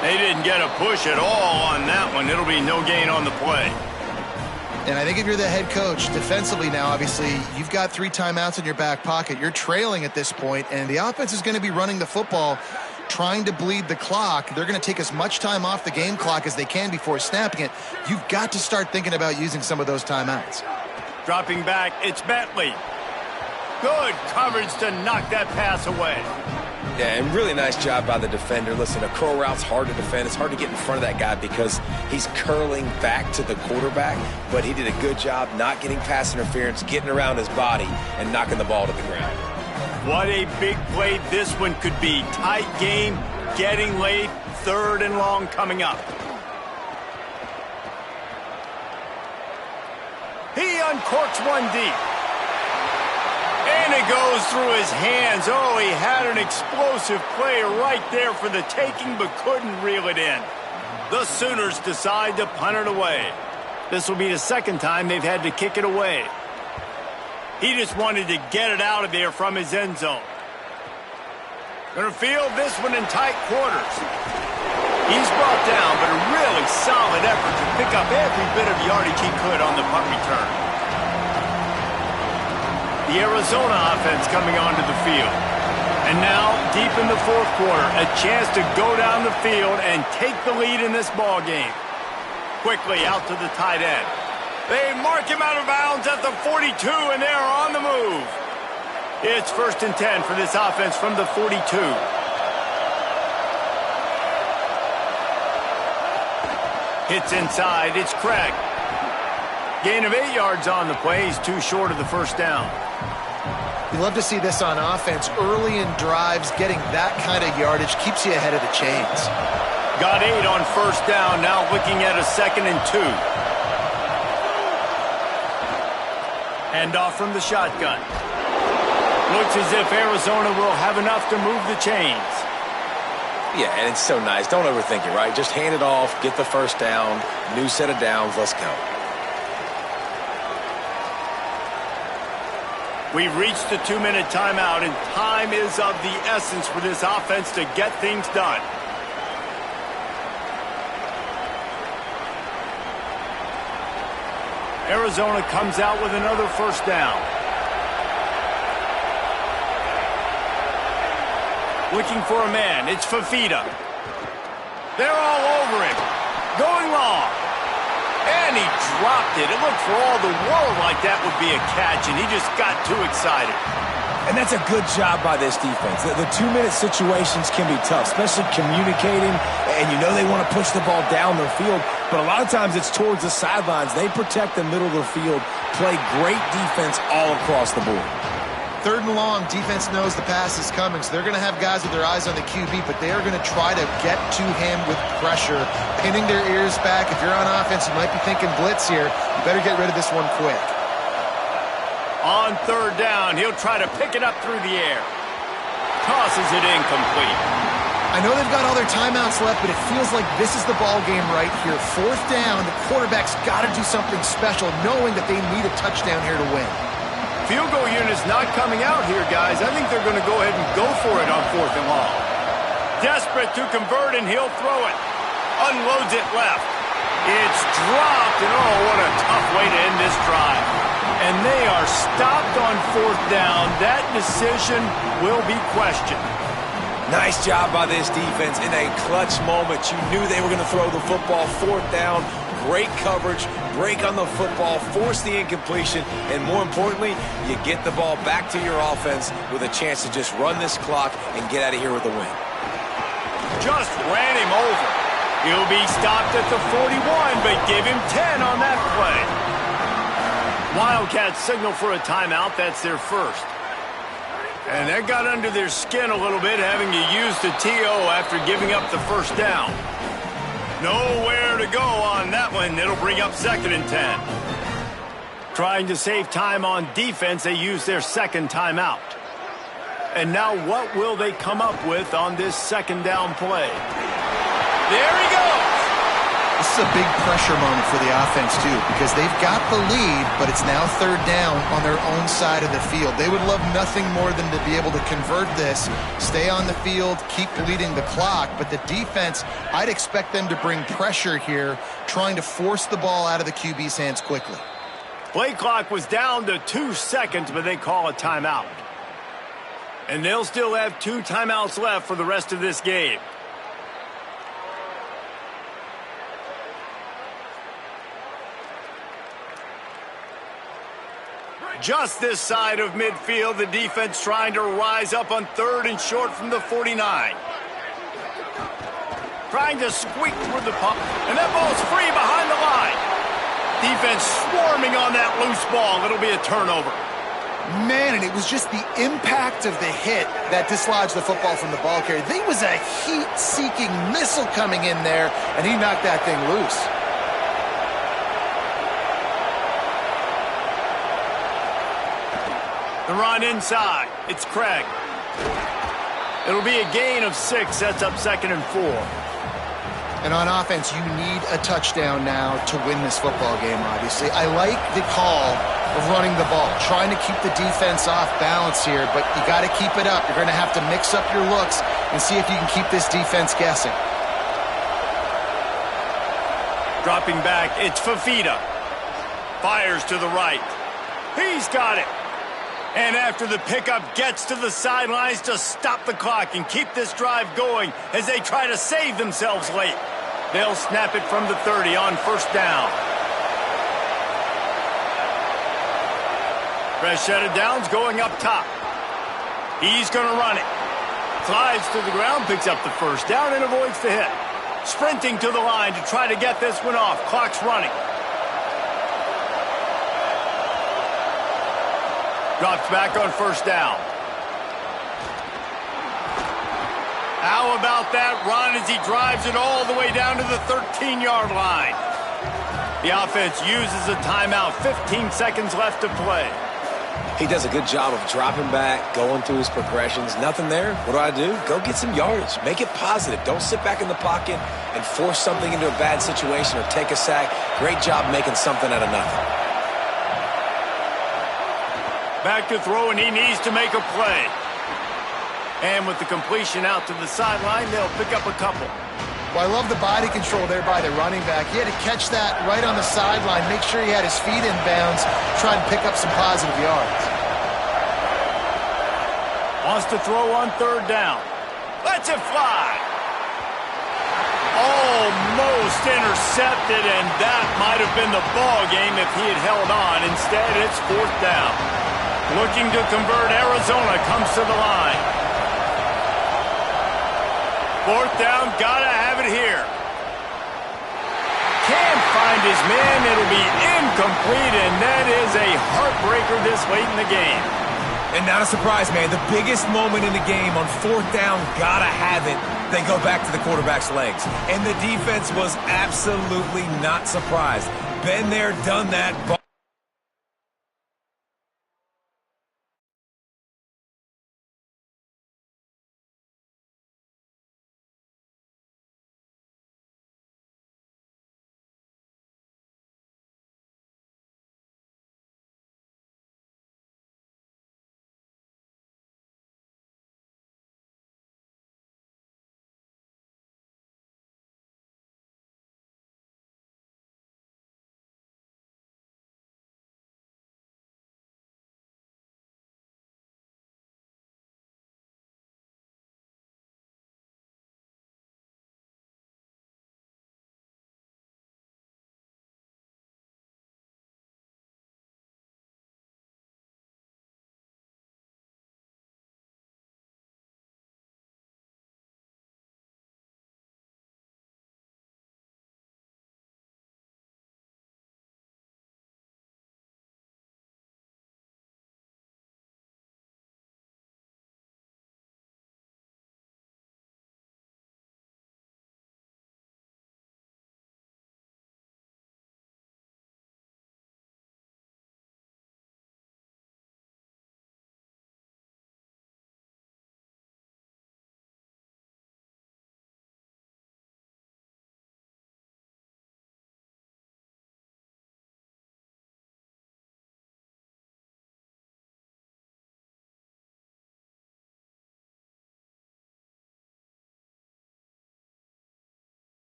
S1: They didn't get a push at all on that one. It'll be no gain on the play.
S4: And I think if you're the head coach, defensively now, obviously, you've got 3 timeouts in your back pocket. You're trailing at this point, and the offense is going to be running the football, trying to bleed the clock. They're going to take as much time off the game clock as they can before snapping it. You've got to start thinking about using some of those timeouts.
S1: Dropping back, it's Bentley. Good coverage to knock that pass away.
S3: Yeah, and really nice job by the defender. Listen, a curl route's hard to defend. It's hard to get in front of that guy because he's curling back to the quarterback, but he did a good job not getting pass interference, getting around his body, and knocking the ball to the ground.
S1: What a big play this one could be. Tight game, getting late, 3rd and long coming up. He uncorks one deep. And it goes through his hands. Oh, he had an explosive play right there for the taking, but couldn't reel it in. The Sooners decide to punt it away. This will be the 2nd time they've had to kick it away. He just wanted to get it out of there from his end zone. Gonna field this one in tight quarters. He's brought down, but a really solid effort to pick up every bit of yardage he could on the punt return. The Arizona offense coming onto the field. And now, deep in the fourth quarter, a chance to go down the field and take the lead in this ball game. Quickly out to the tight end. They mark him out of bounds at the 42, and they're on the move. It's 1st and 10 for this offense from the 42. Hits inside. It's Craig. Gain of 8 yards on the play. He's too short of the first down.
S4: You love to see this on offense. Early in drives, getting that kind of yardage keeps you ahead of the chains.
S1: Got 8 on first down. Now looking at a 2nd and 2. Hand off from the shotgun. Looks as if Arizona will have enough to move the chains.
S3: Yeah, and it's so nice. Don't overthink it, right? Just hand it off, get the first down, new set of downs, let's go.
S1: We've reached the 2-minute timeout, and time is of the essence for this offense to get things done. Arizona comes out with another first down. Looking for a man. It's Fafita. They're all over him. Going long. And he dropped it. It looked for all the world like that would be a catch, and he just got too excited.
S3: And that's a good job by this defense. The 2-minute situations can be tough, especially communicating, and you know they want to push the ball down the field, but a lot of times it's towards the sidelines. They protect the middle of the field, play great defense all across the board.
S4: 3rd and long, defense knows the pass is coming, so they're going to have guys with their eyes on the QB, but they are going to try to get to him with pressure, pinning their ears back. If you're on offense, you might be thinking blitz here. You better get rid of this one quick.
S1: On 3rd down, he'll try to pick it up through the air. Tosses it incomplete.
S4: I know they've got all their timeouts left, but it feels like this is the ball game right here. 4th down, the quarterback's got to do something special, knowing that they need a touchdown here to win.
S1: Field goal unit's not coming out here, guys. I think they're going to go ahead and go for it on 4th and long. Desperate to convert, and he'll throw it. Unloads it left. It's dropped, and oh, what a tough way to end this drive. And they are stopped on 4th down. That decision will be questioned.
S3: Nice job by this defense in a clutch moment. You knew they were going to throw the football. 4th down, great coverage, break on the football, force the incompletion, and more importantly, you get the ball back to your offense with a chance to just run this clock and get out of here with a win.
S1: Just ran him over. He'll be stopped at the 41, but give him 10 on that play. Wildcats signal for a timeout. That's their first. And that got under their skin a little bit, having to use the TO after giving up the first down. Nowhere to go on that one. It'll bring up 2nd and 10. Trying to save time on defense, they use their 2nd timeout. And now what will they come up with on this 2nd down play? There he goes.
S4: This is a big pressure moment for the offense, too, because they've got the lead, but it's now 3rd down on their own side of the field. They would love nothing more than to be able to convert this, stay on the field, keep bleeding the clock, but the defense, I'd expect them to bring pressure here, trying to force the ball out of the QB's hands quickly.
S1: Play clock was down to 2 seconds, but they call a timeout. And they'll still have 2 timeouts left for the rest of this game. Just this side of midfield, the defense trying to rise up on 3rd and short from the 49. Trying to squeak toward the puck, and that ball's free behind the line. Defense swarming on that loose ball. It'll be a turnover.
S4: Man, and it was just the impact of the hit that dislodged the football from the ball carrier. There was a heat-seeking missile coming in there, and he knocked that thing loose.
S1: The run inside. It's Craig. It'll be a gain of 6. Sets up 2nd and 4.
S4: And on offense, you need a touchdown now to win this football game, obviously. I like the call of running the ball, trying to keep the defense off balance here, but you got to keep it up. You're going to have to mix up your looks and see if you can keep this defense guessing.
S1: Dropping back, it's Fafita. Fires to the right. He's got it. And after the pickup gets to the sidelines to stop the clock and keep this drive going as they try to save themselves late. They'll snap it from the 30 on first down. Fresh set of downs going up top. He's going to run it. Slides to the ground, picks up the first down, and avoids the hit. Sprinting to the line to try to get this one off. Clock's running. Drops back on first down. How about that run as he drives it all the way down to the 13-yard line? The offense uses a timeout. 15 seconds left to play.
S3: He does a good job of dropping back, going through his progressions. Nothing there. What do? Go get some yardage. Make it positive. Don't sit back in the pocket and force something into a bad situation or take a sack. Great job making something out of nothing.
S1: Back to throw, and he needs to make a play. And with the completion out to the sideline, they'll pick up a couple.
S4: Well, I love the body control there by the running back. He had to catch that right on the sideline, make sure he had his feet in bounds, try and pick up some positive yards.
S1: Wants to throw on third down. Lets it fly. Almost intercepted, and that might have been the ball game if he had held on. Instead, it's fourth down. Looking to convert, Arizona comes to the line. Fourth down, gotta have it here. Can't find his man, it'll be incomplete, and that is a heartbreaker this late in the game.
S3: And not a surprise, man. The biggest moment in the game on fourth down, gotta have it. They go back to the quarterback's legs. And the defense was absolutely not surprised. Been there, done that.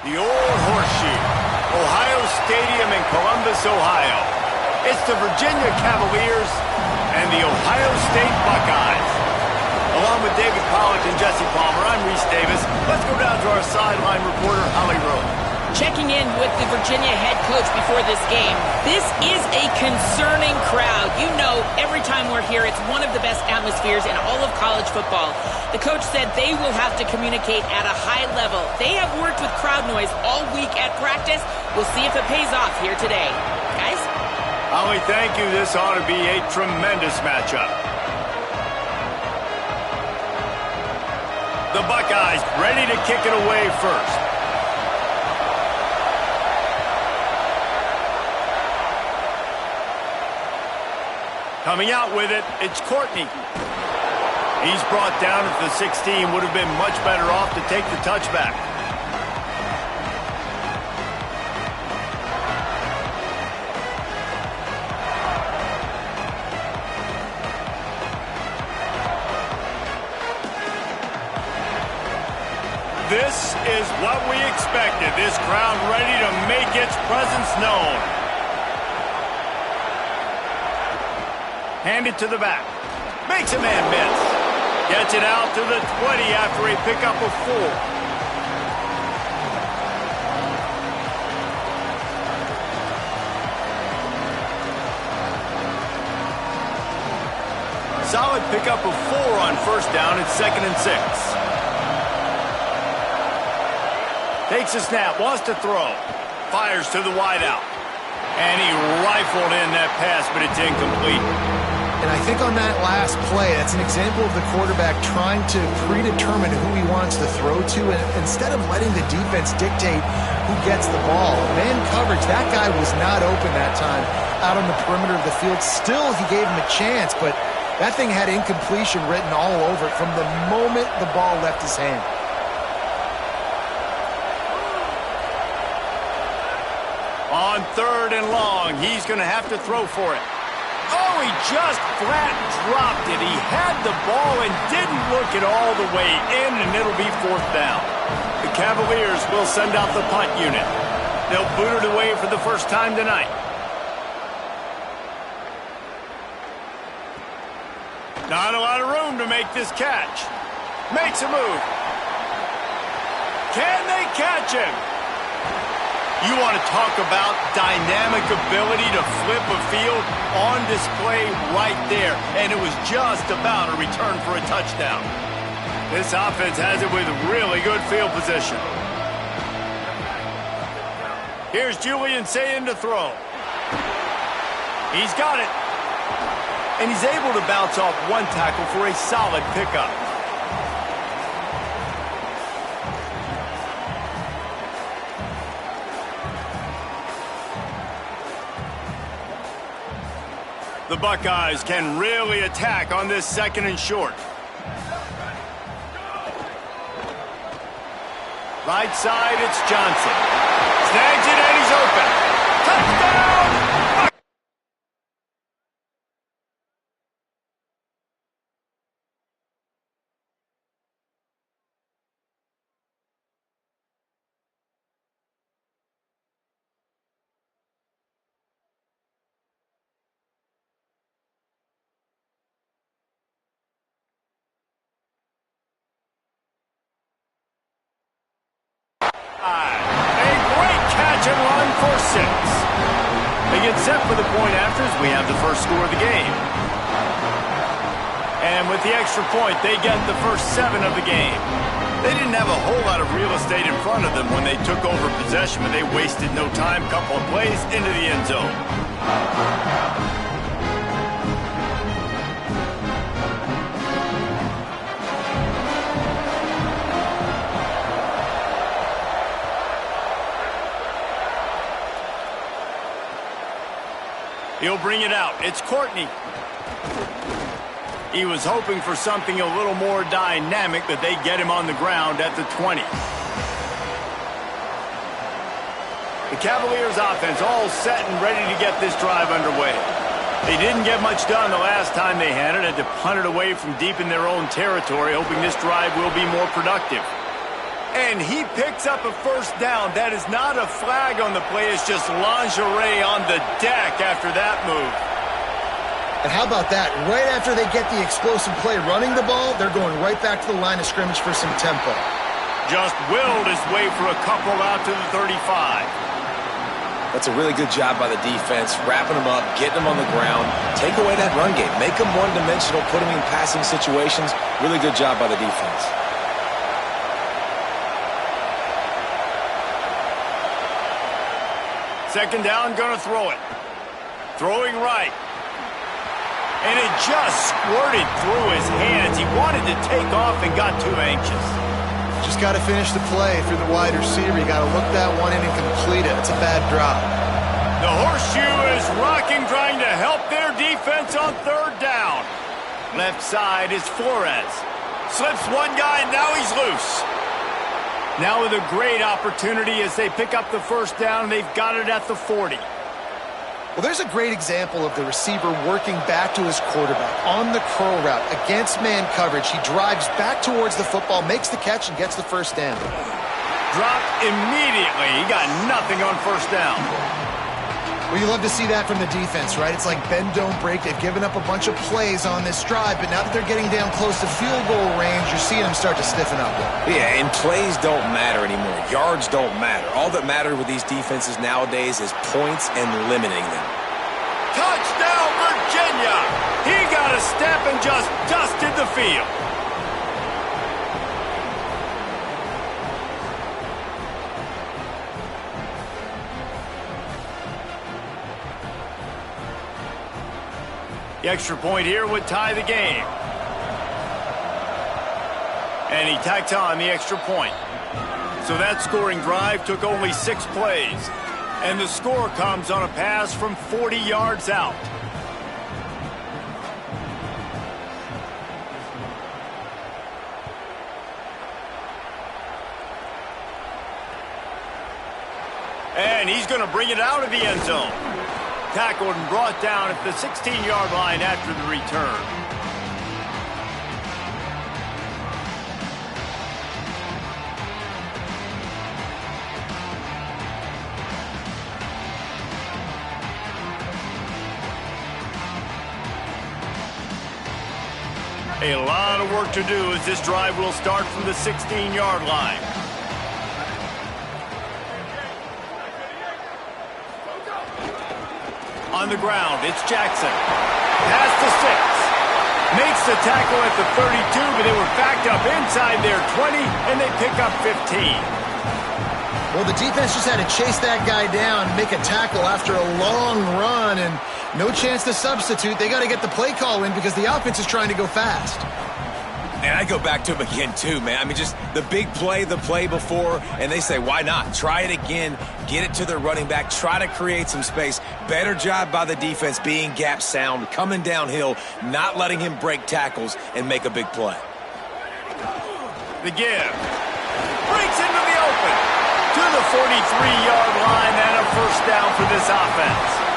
S1: The old horseshoe, Ohio Stadium in Columbus, Ohio. It's the Virginia Cavaliers and the Ohio State Buckeyes. Along with David Pollack and Jesse Palmer, I'm Reese Davis. Let's go down to our sideline reporter, Holly Rowe.
S2: Checking in with the Virginia head coach before this game. This is a concerning crowd. You know, every time we're here, it's one of the best atmospheres in all of college football. The coach said they will have to communicate at a high level. They have worked with crowd noise all week at practice. We'll see if it pays off here today. Guys?
S1: Holly, thank you. This ought to be a tremendous matchup. The Buckeyes ready to kick it away first. Coming out with it, it's Courtney. He's brought down at the 16, would have been much better off to take the touchback. This is what we expected. This crowd ready to make its presence known. Hand it to the back. Makes a man miss. Gets it out to the 20 after a pickup of 4. Solid pickup of 4 on first down. It's 2nd and 6. Takes a snap, wants to throw. Fires to the wideout. And he rifled in that pass, but it's incomplete.
S4: And I think on that last play, that's an example of the quarterback trying to predetermine who he wants to throw to, and instead of letting the defense dictate who gets the ball. Man coverage, that guy was not open that time out on the perimeter of the field. Still, he gave him a chance, but that thing had incompletion written all over it from the moment the ball left his hand.
S1: On 3rd and long, he's going to have to throw for it. Oh, he just flat dropped it. He had the ball and didn't look it all the way in, and it'll be 4th down. The Cavaliers will send out the punt unit. They'll boot it away for the first time tonight. Not a lot of room to make this catch. Makes a move. Can they catch him? You want to talk about dynamic ability to flip a field on display right there. And it was just about a return for a touchdown. This offense has it with really good field position. Here's Julian Sayin to throw. He's got it. And he's able to bounce off one tackle for a solid pickup. The Buckeyes can really attack on this 2nd and short. Right side, it's Johnson. Snags it and he's open. Touchdown! A great catch and run for 6. They get set for the point afters. We have the first score of the game. And with the extra point, they get the first 7 of the game. They didn't have a whole lot of real estate in front of them when they took over possession, but they wasted no time. Couple of plays into the end zone. He'll bring it out. It's Courtney. He was hoping for something a little more dynamic, but they get him on the ground at the 20. The Cavaliers offense all set and ready to get this drive underway. They didn't get much done the last time they had to punt it away from deep in their own territory, hoping this drive will be more productive. And he picks up a first down. That is not a flag on the play. It's just lingerie on the deck after that move.
S4: And how about that? Right after they get the explosive play running the ball, they're going right back to the line of scrimmage for some tempo.
S1: Just willed his way for a couple out to the 35.
S3: That's a really good job by the defense, wrapping them up, getting them on the ground, take away that run game, make them one-dimensional, put them in passing situations. Really good job by the defense.
S1: Second down, gonna throw it. Throwing right. And it just squirted through his hands. He wanted to take off and got too anxious.
S4: Just got to finish the play if you're the wide receiver. You got to look that one in and complete it. It's a bad drop.
S1: The horseshoe is rocking, trying to help their defense on third down. Left side is Flores. Slips one guy, and now he's loose. Now with a great opportunity as they pick up the first down. They've got it at the 40.
S4: Well, there's a great example of the receiver working back to his quarterback on the curl route against man coverage. He drives back towards the football, makes the catch, and gets the first down.
S1: Dropped immediately. He got nothing on first down.
S4: Well, you love to see that from the defense, right? It's like bend, don't break. They've given up a bunch of plays on this drive, but now that they're getting down close to field goal range, you're seeing them start to stiffen up.
S3: Yeah, and plays don't matter anymore. Yards don't matter. All that matters with these defenses nowadays is points and limiting them.
S1: Touchdown, Virginia! He got a step and just dusted the field. The extra point here would tie the game. And he tacked on the extra point. So that scoring drive took only 6 plays. And the score comes on a pass from 40 yards out. And he's going to bring it out of the end zone. Tackled and brought down at the 16-yard line after the return. A lot of work to do as this drive will start from the 16-yard line. On the ground, it's Jackson. Past the 6. Makes the tackle at the 32, but they were backed up inside their 20, and they pick up 15.
S4: Well, the defense just had to chase that guy down, make a tackle after a long run, and no chance to substitute. They got to get the play call in because the offense is trying to go fast.
S3: And I go back to him again, too, man. I mean, just the big play, the play before, and they say, why not? Try it again, get it to their running back, try to create some space. Better job by the defense being gap sound, coming downhill, not letting him break tackles and make a big play.
S1: The give. Breaks into the open. To the 43-yard line and a first down for this offense.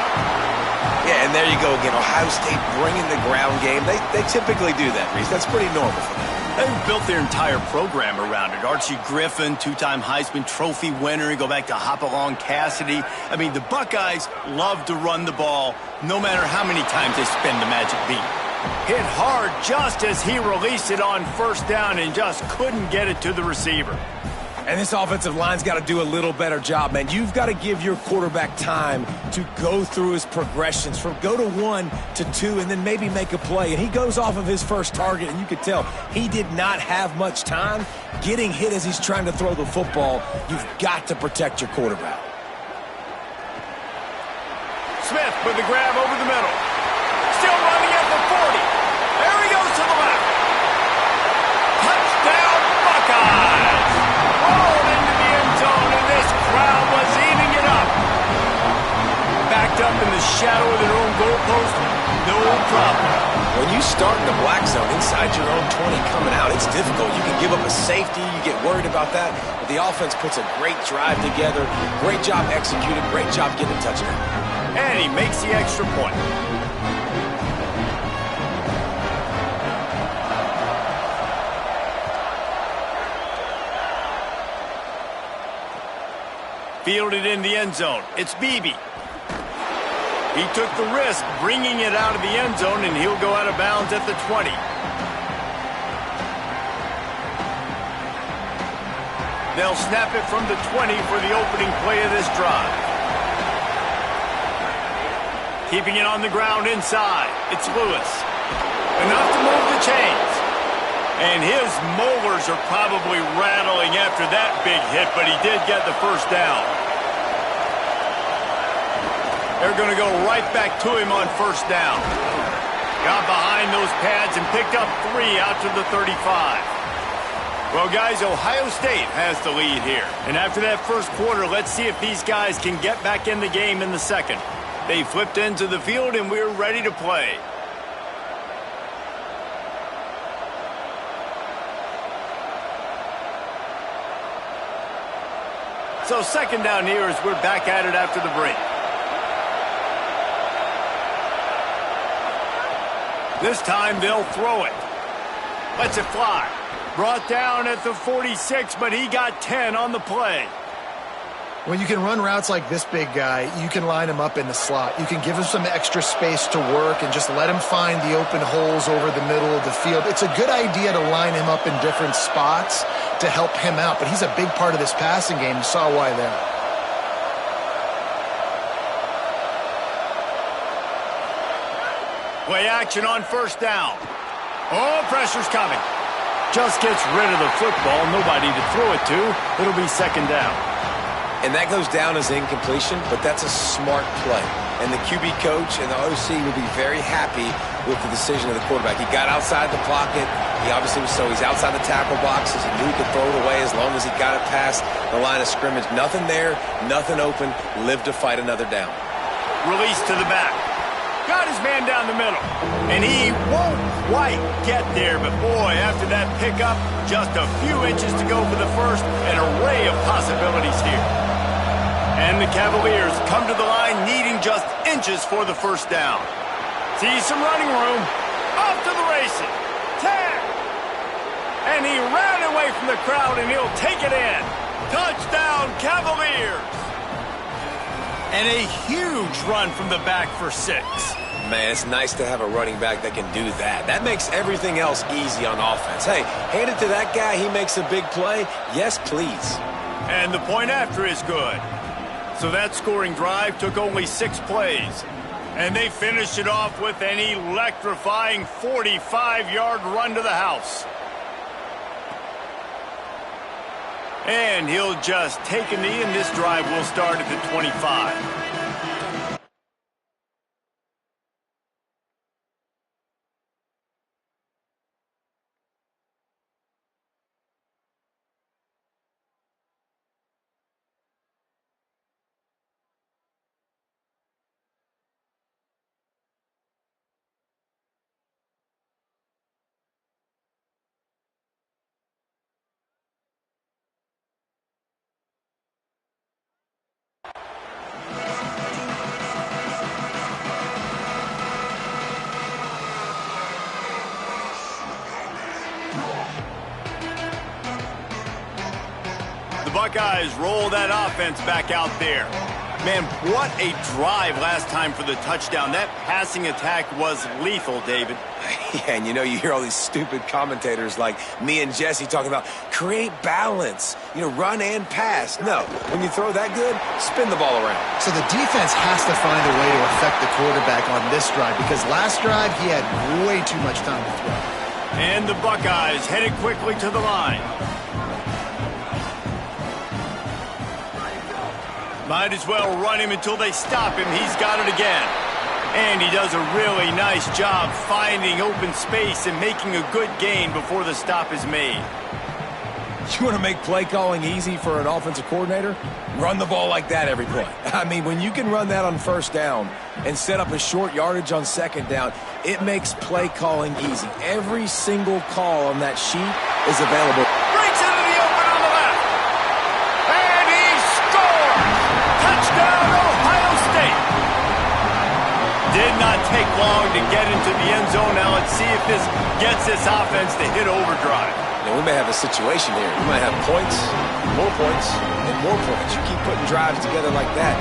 S3: Yeah, and there you go again. Ohio State bringing the ground game. They typically do that, Reese. That's pretty normal for them.
S1: They've built their entire program around it. Archie Griffin, 2-time Heisman Trophy winner. You go back to Hopalong Cassidy. I mean, the Buckeyes love to run the ball, no matter how many times they spin the magic beat. Hit hard just as he released it on first down and just couldn't get it to the receiver.
S3: And this offensive line's got to do a little better job, man. You've got to give your quarterback time to go through his progressions from go to 1 to 2 and then maybe make a play. And he goes off of his first target, and you could tell he did not have much time getting hit as he's trying to throw the football. You've got to protect your quarterback.
S1: Smith with the grab over the middle. Still running at the 40. There he goes to the left. Touchdown, Buckeyes! Rolled into the end zone, and this crowd was eating it up. Backed up in the shadow of their own goalpost, no problem.
S3: When you start in the black zone inside your own 20 coming out, it's difficult. You can give up a safety. You get worried about that. But the offense puts a great drive together. Great job executing. Great job getting a touchdown.
S1: And he makes the extra point. Fielded in the end zone. It's Beebe. He took the risk bringing it out of the end zone, and he'll go out of bounds at the 20. They'll snap it from the 20 for the opening play of this drive. Keeping it on the ground inside. It's Lewis. Enough to move the chains. And his molars are probably rattling after that big hit, but he did get the first down. They're going to go right back to him on first down. Got behind those pads and picked up 3 out to the 35. Well, guys, Ohio State has the lead here. And after that first quarter, let's see if these guys can get back in the game in the second. They flipped into the field, and we're ready to play. So second down here as we're back at it after the break. This time they'll throw it. Lets it fly. Brought down at the 46, but he got 10 on the play.
S4: When you can run routes like this big guy, you can line him up in the slot. You can give him some extra space to work and just let him find the open holes over the middle of the field. It's a good idea to line him up in different spots to help him out, but he's a big part of this passing game. You saw why there.
S1: Play action on first down. Oh, pressure's coming. Just gets rid of the football. Nobody to throw it to. It'll be second down.
S3: And that goes down as incompletion, but that's a smart play. And the QB coach and the OC will be very happy with the decision of the quarterback. He got outside the pocket. He obviously was he's outside the tackle boxes. He knew he could throw it away as long as he got it past the line of scrimmage. Nothing there, nothing open. Live to fight another down.
S1: Release to the back. Got his man down the middle. And he won't quite get there. But, boy, after that pickup, just a few inches to go for the first. An array of possibilities here. And the Cavaliers come to the line needing just inches for the first down. See some running room. Off to the races. 10. And he ran away from the crowd, and he'll take it in. Touchdown, Cavaliers. And a huge run from the back for 6.
S3: Man, it's nice to have a running back that can do that. That makes everything else easy on offense. Hey, hand it to that guy. He makes a big play. Yes, please.
S1: And the point after is good. So that scoring drive took only 6 plays. And they finished it off with an electrifying 45-yard run to the house. And he'll just take a knee, and this drive will start at the 25. Buckeyes roll that offense back out there. Man, what a drive last time for the touchdown. That passing attack was lethal, David.
S3: Yeah, and you hear all these stupid commentators like me and Jesse talking about create balance, run and pass. No, when you throw that good, spin the ball around.
S4: So the defense has to find a way to affect the quarterback on this drive because last drive he had way too much time to throw.
S1: And the Buckeyes headed quickly to the line. Might as well run him until they stop him. He's got it again. And he does a really nice job finding open space and making a good gain before the stop is made.
S3: You want to make play calling easy for an offensive coordinator? Run the ball like that every play. I mean, when you can run that on first down and set up a short yardage on second down, it makes play calling easy. Every single call on that sheet is available.
S1: Breaks into the open on the left. And he scores! Touchdown, Ohio State! Did not take long to get into the end zone. Now let's see if this gets this offense to hit overdrive.
S3: Now, when may have a situation here. You might have points, and more points. You keep putting drives together like that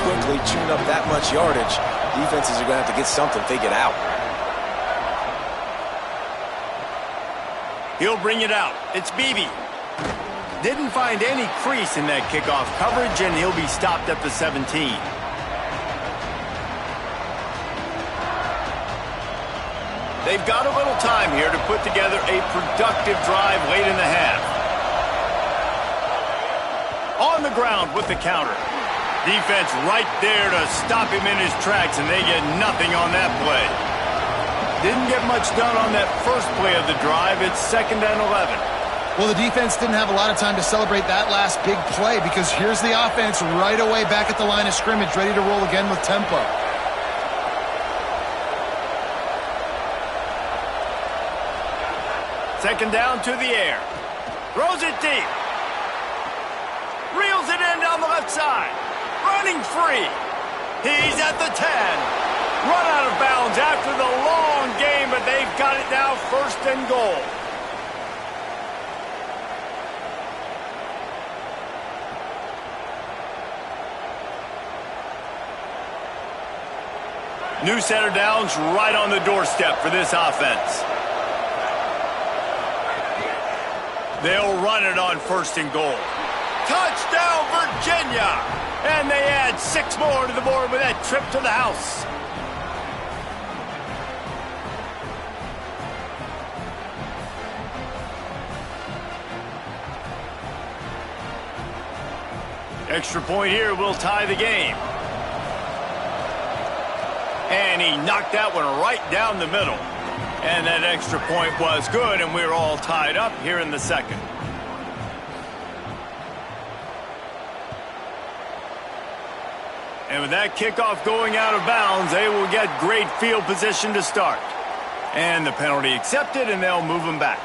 S3: quickly, chewing up that much yardage, defenses are going to have to get something figured out.
S1: He'll bring it out. It's Beebe. Didn't find any crease in that kickoff coverage, and he'll be stopped at the 17. They've got a little time here to put together a productive drive late in the half. On the ground with the counter. Defense right there to stop him in his tracks, and they get nothing on that play. Didn't get much done on that first play of the drive. It's 2nd and 11.
S4: Well, the defense didn't have a lot of time to celebrate that last big play because here's the offense right away back at the line of scrimmage, ready to roll again with tempo.
S1: Second down to the air. Throws it deep. Reels it in down the left side. Running free. He's at the 10. Run out of bounds after the long game, but they've got it now 1st and goal. New set of downs right on the doorstep for this offense. They'll run it on 1st and goal. Touchdown, Virginia! And they add 6 more to the board with that trip to the house. Extra point here will tie the game. And he knocked that one right down the middle. And that extra point was good, and we're all tied up here in the 2nd. And with that kickoff going out of bounds, they will get great field position to start. And the penalty accepted, and they'll move them back.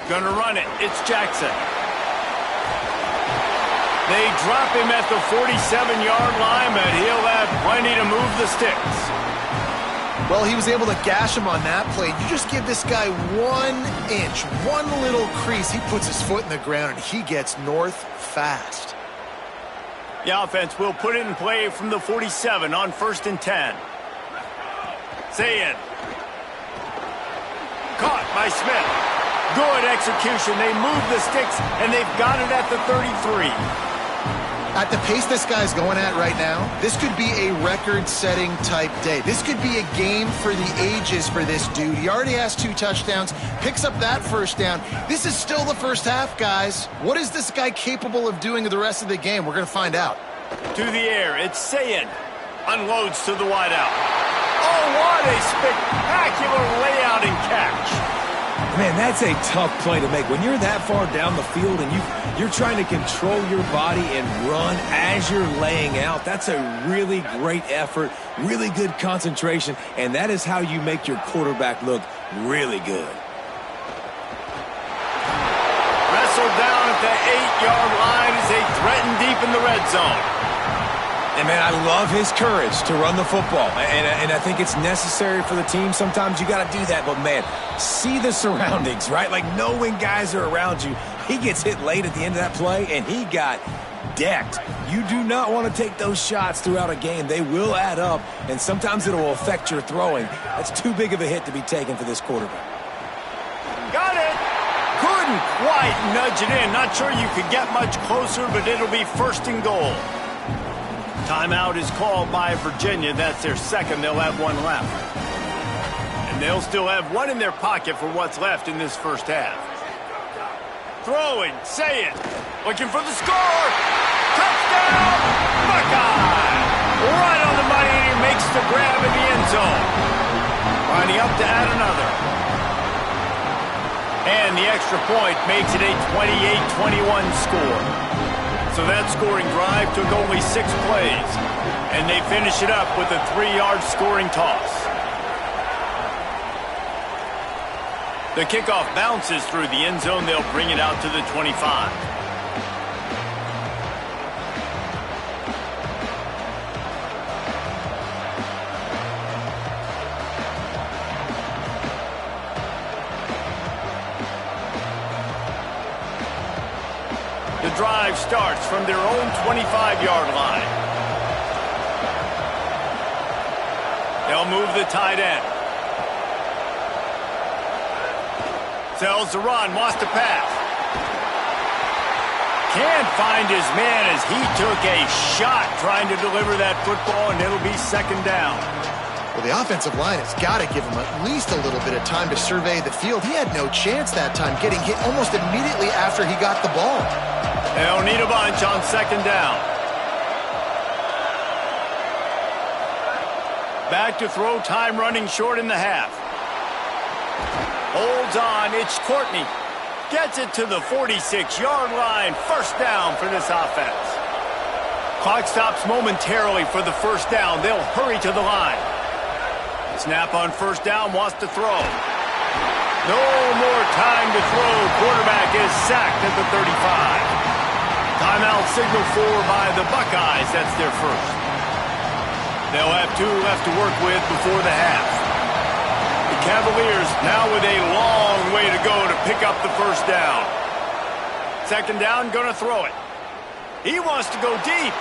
S1: Gonna run it. It's Jackson. They drop him at the 47-yard line, but he'll have plenty to move the sticks.
S4: Well, he was able to gash him on that play. You just give this guy 1 inch, one little crease. He puts his foot in the ground, and he gets north fast.
S1: The offense will put it in play from the 47 on 1st and 10. Say it. Caught by Smith. Good execution. They move the sticks, and they've got it at the 33.
S4: At the pace this guy's going at right now, this could be a record-setting type day. This could be a game for the ages for this dude. He already has 2 touchdowns, picks up that 1st down. This is still the 1st half, guys. What is this guy capable of doing the rest of the game? We're going to find out.
S1: To the air, it's Sayin. Unloads to the wideout. Oh, what a spectacular layout and catch.
S3: Man, that's a tough play to make. When you're that far down the field and you're trying to control your body and run as you're laying out, that's a really great effort, really good concentration, and that is how you make your quarterback look really good.
S1: Wrestled down at the 8-yard line as they threaten deep in the red zone.
S3: And, man, I love his courage to run the football. And I think it's necessary for the team. Sometimes you got to do that. But, man, see the surroundings, right? Like, knowing guys are around you. He gets hit late at the end of that play, and he got decked. You do not want to take those shots throughout a game. They will add up, and sometimes it will affect your throwing. That's too big of a hit to be taken for this quarterback.
S1: Got it. Couldn't quite nudge it in. Not sure you could get much closer, but it'll be 1st and goal. Timeout is called by Virginia. That's their 2nd. They'll have 1 left. And they'll still have 1 in their pocket for what's left in this 1st half. Throwing, say it. Looking for the score. Touchdown, Buckeye. Right on the money, and he makes the grab in the end zone. Lining up to add another. And the extra point makes it a 28-21 score. So that scoring drive took only 6 plays, and they finish it up with a 3-yard scoring toss. The kickoff bounces through the end zone. They'll bring it out to the 25. The drive starts from their own 25-yard line. They'll move the tight end. Tells the run, wants to pass. Can't find his man as he took a shot trying to deliver that football, and it'll be second down.
S4: Well, the offensive line has got to give him at least a little bit of time to survey the field. He had no chance that time, getting hit almost immediately after he got the ball.
S1: They'll need a bunch on second down. Back to throw, time running short in the half. Holds on, it's Courtney. Gets it to the 46-yard line. First down for this offense. Clock stops momentarily for the first down. They'll hurry to the line. Snap on first down, wants to throw. No more time to throw. Quarterback is sacked at the 35. Timeout signal for by the Buckeyes. That's their first. They'll have 2 left to work with before the half. The Cavaliers now with a long way to go to pick up the first down. Second down, going to throw it. He wants to go deep.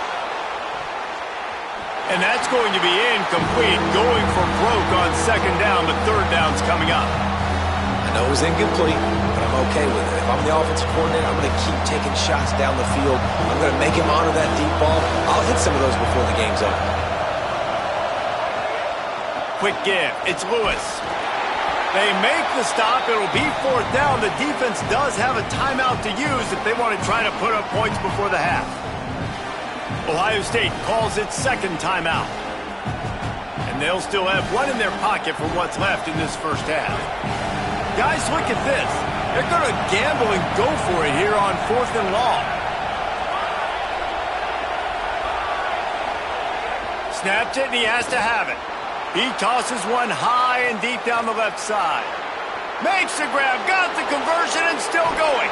S1: And that's going to be incomplete. Going for broke on second down, but third down's coming up.
S3: I know it was incomplete, but I'm okay with it. If I'm the offensive coordinator, I'm going to keep taking shots down the field. I'm going to make him honor that deep ball. I'll hit some of those before the game's over.
S1: Quick give. It's Lewis. They make the stop. It'll be fourth down. The defense does have a timeout to use if they want to try to put up points before the half. Ohio State calls its second timeout. And they'll still have one in their pocket for what's left in this first half. Guys, look at this. They're going to gamble and go for it here on fourth and long. Snapped it, and he has to have it. He tosses one high and deep down the left side. Makes the grab, got the conversion, and still going.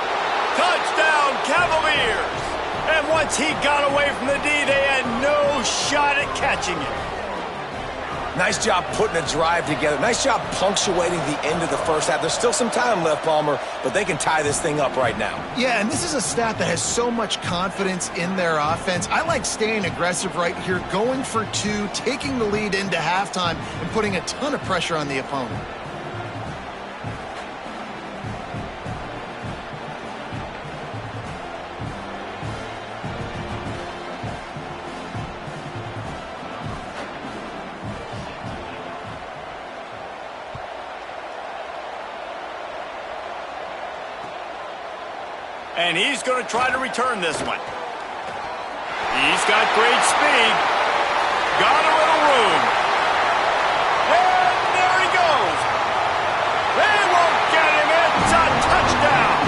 S1: Touchdown, Cavaliers! And once he got away from the D, they had no shot at catching it.
S3: Nice job putting a drive together. Nice job punctuating the end of the first half. There's still some time left, Palmer, but they can tie this thing up right now.
S4: Yeah, and this is a staff that has so much confidence in their offense. I like staying aggressive right here, going for 2, taking the lead into halftime, and putting a ton of pressure on the opponent.
S1: And he's going to try to return this one. He's got great speed. Got a little room. And there he goes. They won't get him. It's a touchdown.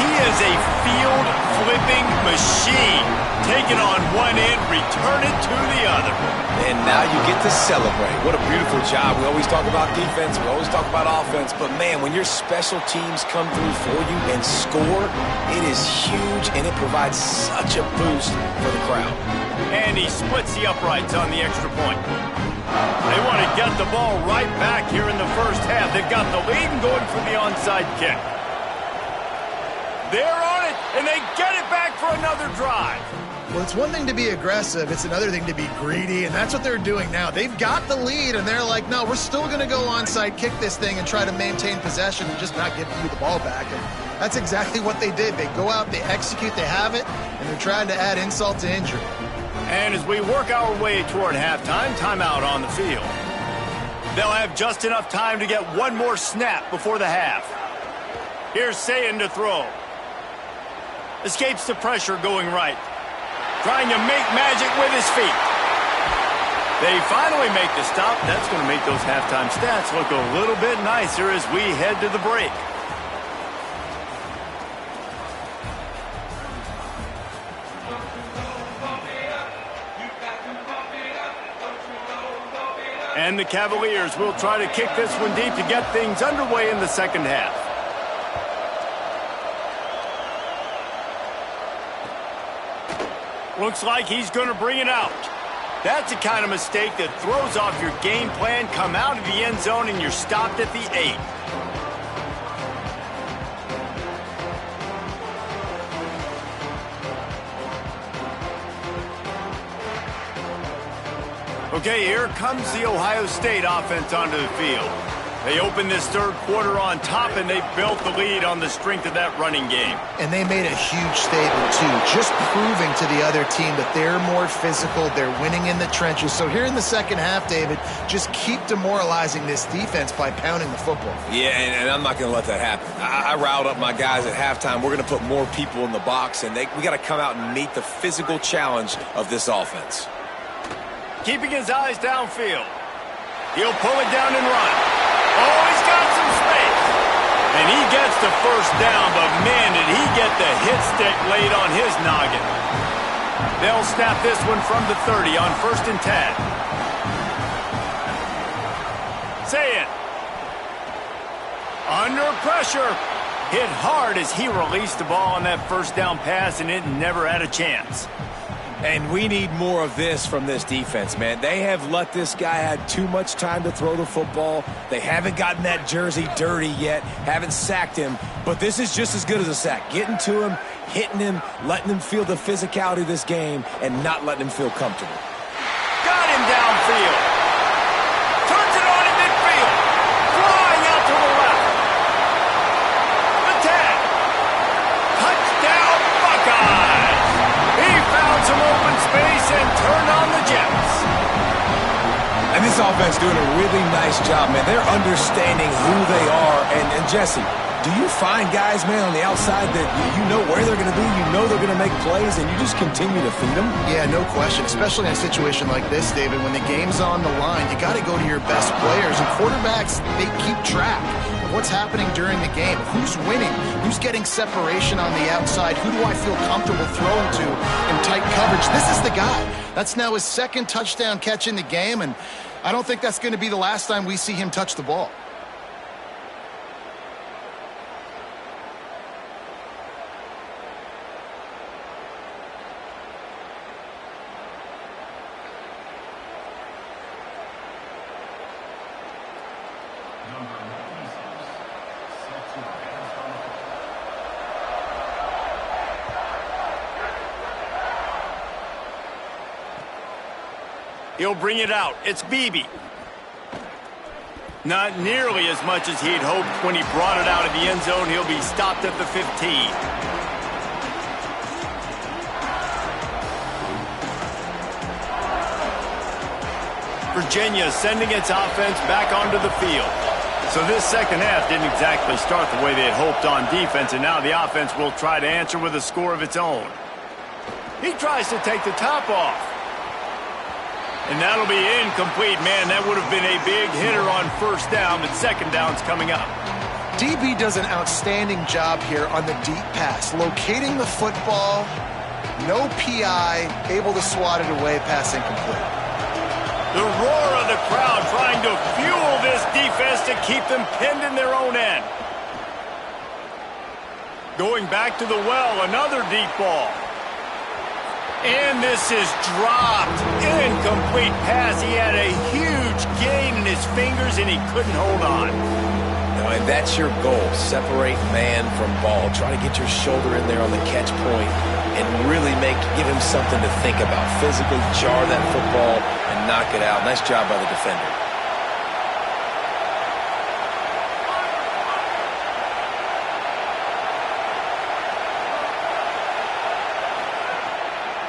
S1: He is a field-flipping machine. Take it on one end, return it to the other.
S3: And now you get to celebrate. What a beautiful job. We always talk about defense. We always talk about offense. But, man, when your special teams come through for you and score, it is huge, and it provides such a boost for the crowd.
S1: And he splits the uprights on the extra point. They want to get the ball right back here in the first half. They've got the lead and going for the onside kick. They're on it, and they get it back for another drive.
S4: Well, it's one thing to be aggressive. It's another thing to be greedy, and that's what they're doing now. They've got the lead, and they're like, no, we're still going to go onside, kick this thing, and try to maintain possession and just not give you the ball back. And that's exactly what they did. They go out, they execute, they have it, and they're trying to add insult to injury.
S1: And as we work our way toward halftime, timeout on the field. They'll have just enough time to get one more snap before the half. Here's Sayin to throw. Escapes the pressure going right. Trying to make magic with his feet. They finally make the stop. That's going to make those halftime stats look a little bit nicer as we head to the break. And the Cavaliers will try to kick this one deep to get things underway in the second half. Looks like he's going to bring it out. That's the kind of mistake that throws off your game plan. Come out of the end zone and you're stopped at the 8. Okay, here comes the Ohio State offense onto the field. They opened this third quarter on top, and they built the lead on the strength of that running game.
S4: And they made a huge statement, too, just proving to the other team that they're more physical, they're winning in the trenches. So here in the second half, David, just keep demoralizing this defense by pounding the football.
S3: Yeah, and I'm not going to let that happen. I riled up my guys at halftime. We're going to put more people in the box, and we got to come out and meet the physical challenge of this offense.
S1: Keeping his eyes downfield. He'll pull it down and run. Oh, he's got some space. And he gets the first down, but man, did he get the hit stick laid on his noggin. They'll snap this one from the 30 on 1st and 10. Say it. Under pressure. Hit hard as he released the ball on that first down pass, and it never had a chance.
S3: And we need more of this from this defense, man. They have let this guy have too much time to throw the football. They haven't gotten that jersey dirty yet, haven't sacked him. But this is just as good as a sack. Getting to him, hitting him, letting him feel the physicality of this game, and not letting him feel comfortable.
S1: Got him downfield. Turns it on in midfield. Flying out to the left. The tag. Touchdown, Buckeyes. He found some open space and turned on the Jets.
S3: And this offense doing a really nice job, man. They're understanding who they are. And Jesse, do you find guys, man, on the outside that you know where they're going to be, you know they're going to make plays, and you just continue to feed them?
S4: Yeah, no question, especially in a situation like this, David. When the game's on the line, you got to go to your best players. And quarterbacks, they keep track of what's happening during the game. Who's winning? Who's getting separation on the outside? Who do I feel comfortable throwing to in tight coverage? This is the guy. That's now his second touchdown catch in the game, and I don't think that's going to be the last time we see him touch the ball.
S1: He'll bring it out. It's Beebe. Not nearly as much as he'd hoped when he brought it out of the end zone. He'll be stopped at the 15. Virginia sending its offense back onto the field. So this second half didn't exactly start the way they had hoped on defense, and now the offense will try to answer with a score of its own. He tries to take the top off. And that'll be incomplete. Man, that would have been a big hitter on first down, but second down's coming up.
S4: DB does an outstanding job here on the deep pass, locating the football, no PI, able to swat it away, pass incomplete.
S1: The roar of the crowd trying to fuel this defense to keep them pinned in their own end. Going back to the well, another deep ball. And this is dropped. Incomplete pass. He had a huge gain in his fingers, and he couldn't hold on.
S3: No, and that's your goal. Separate man from ball. Try to get your shoulder in there on the catch point and really give him something to think about. Physically jar that football and knock it out. Nice job by the defender.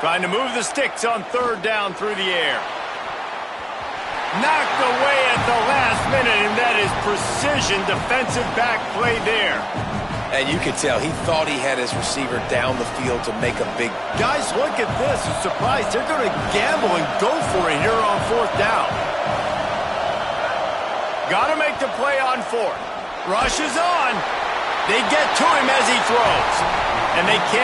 S1: Trying to move the sticks on third down through the air. Knocked away at the last minute, and that is precision defensive back play there.
S3: And you could tell he thought he had his receiver down the field to make a big...
S1: Guys, look at this. I'm surprised. They're going to gamble and go for it here on fourth down. Got to make the play on fourth. Rush is on. They get to him as he throws. And they can't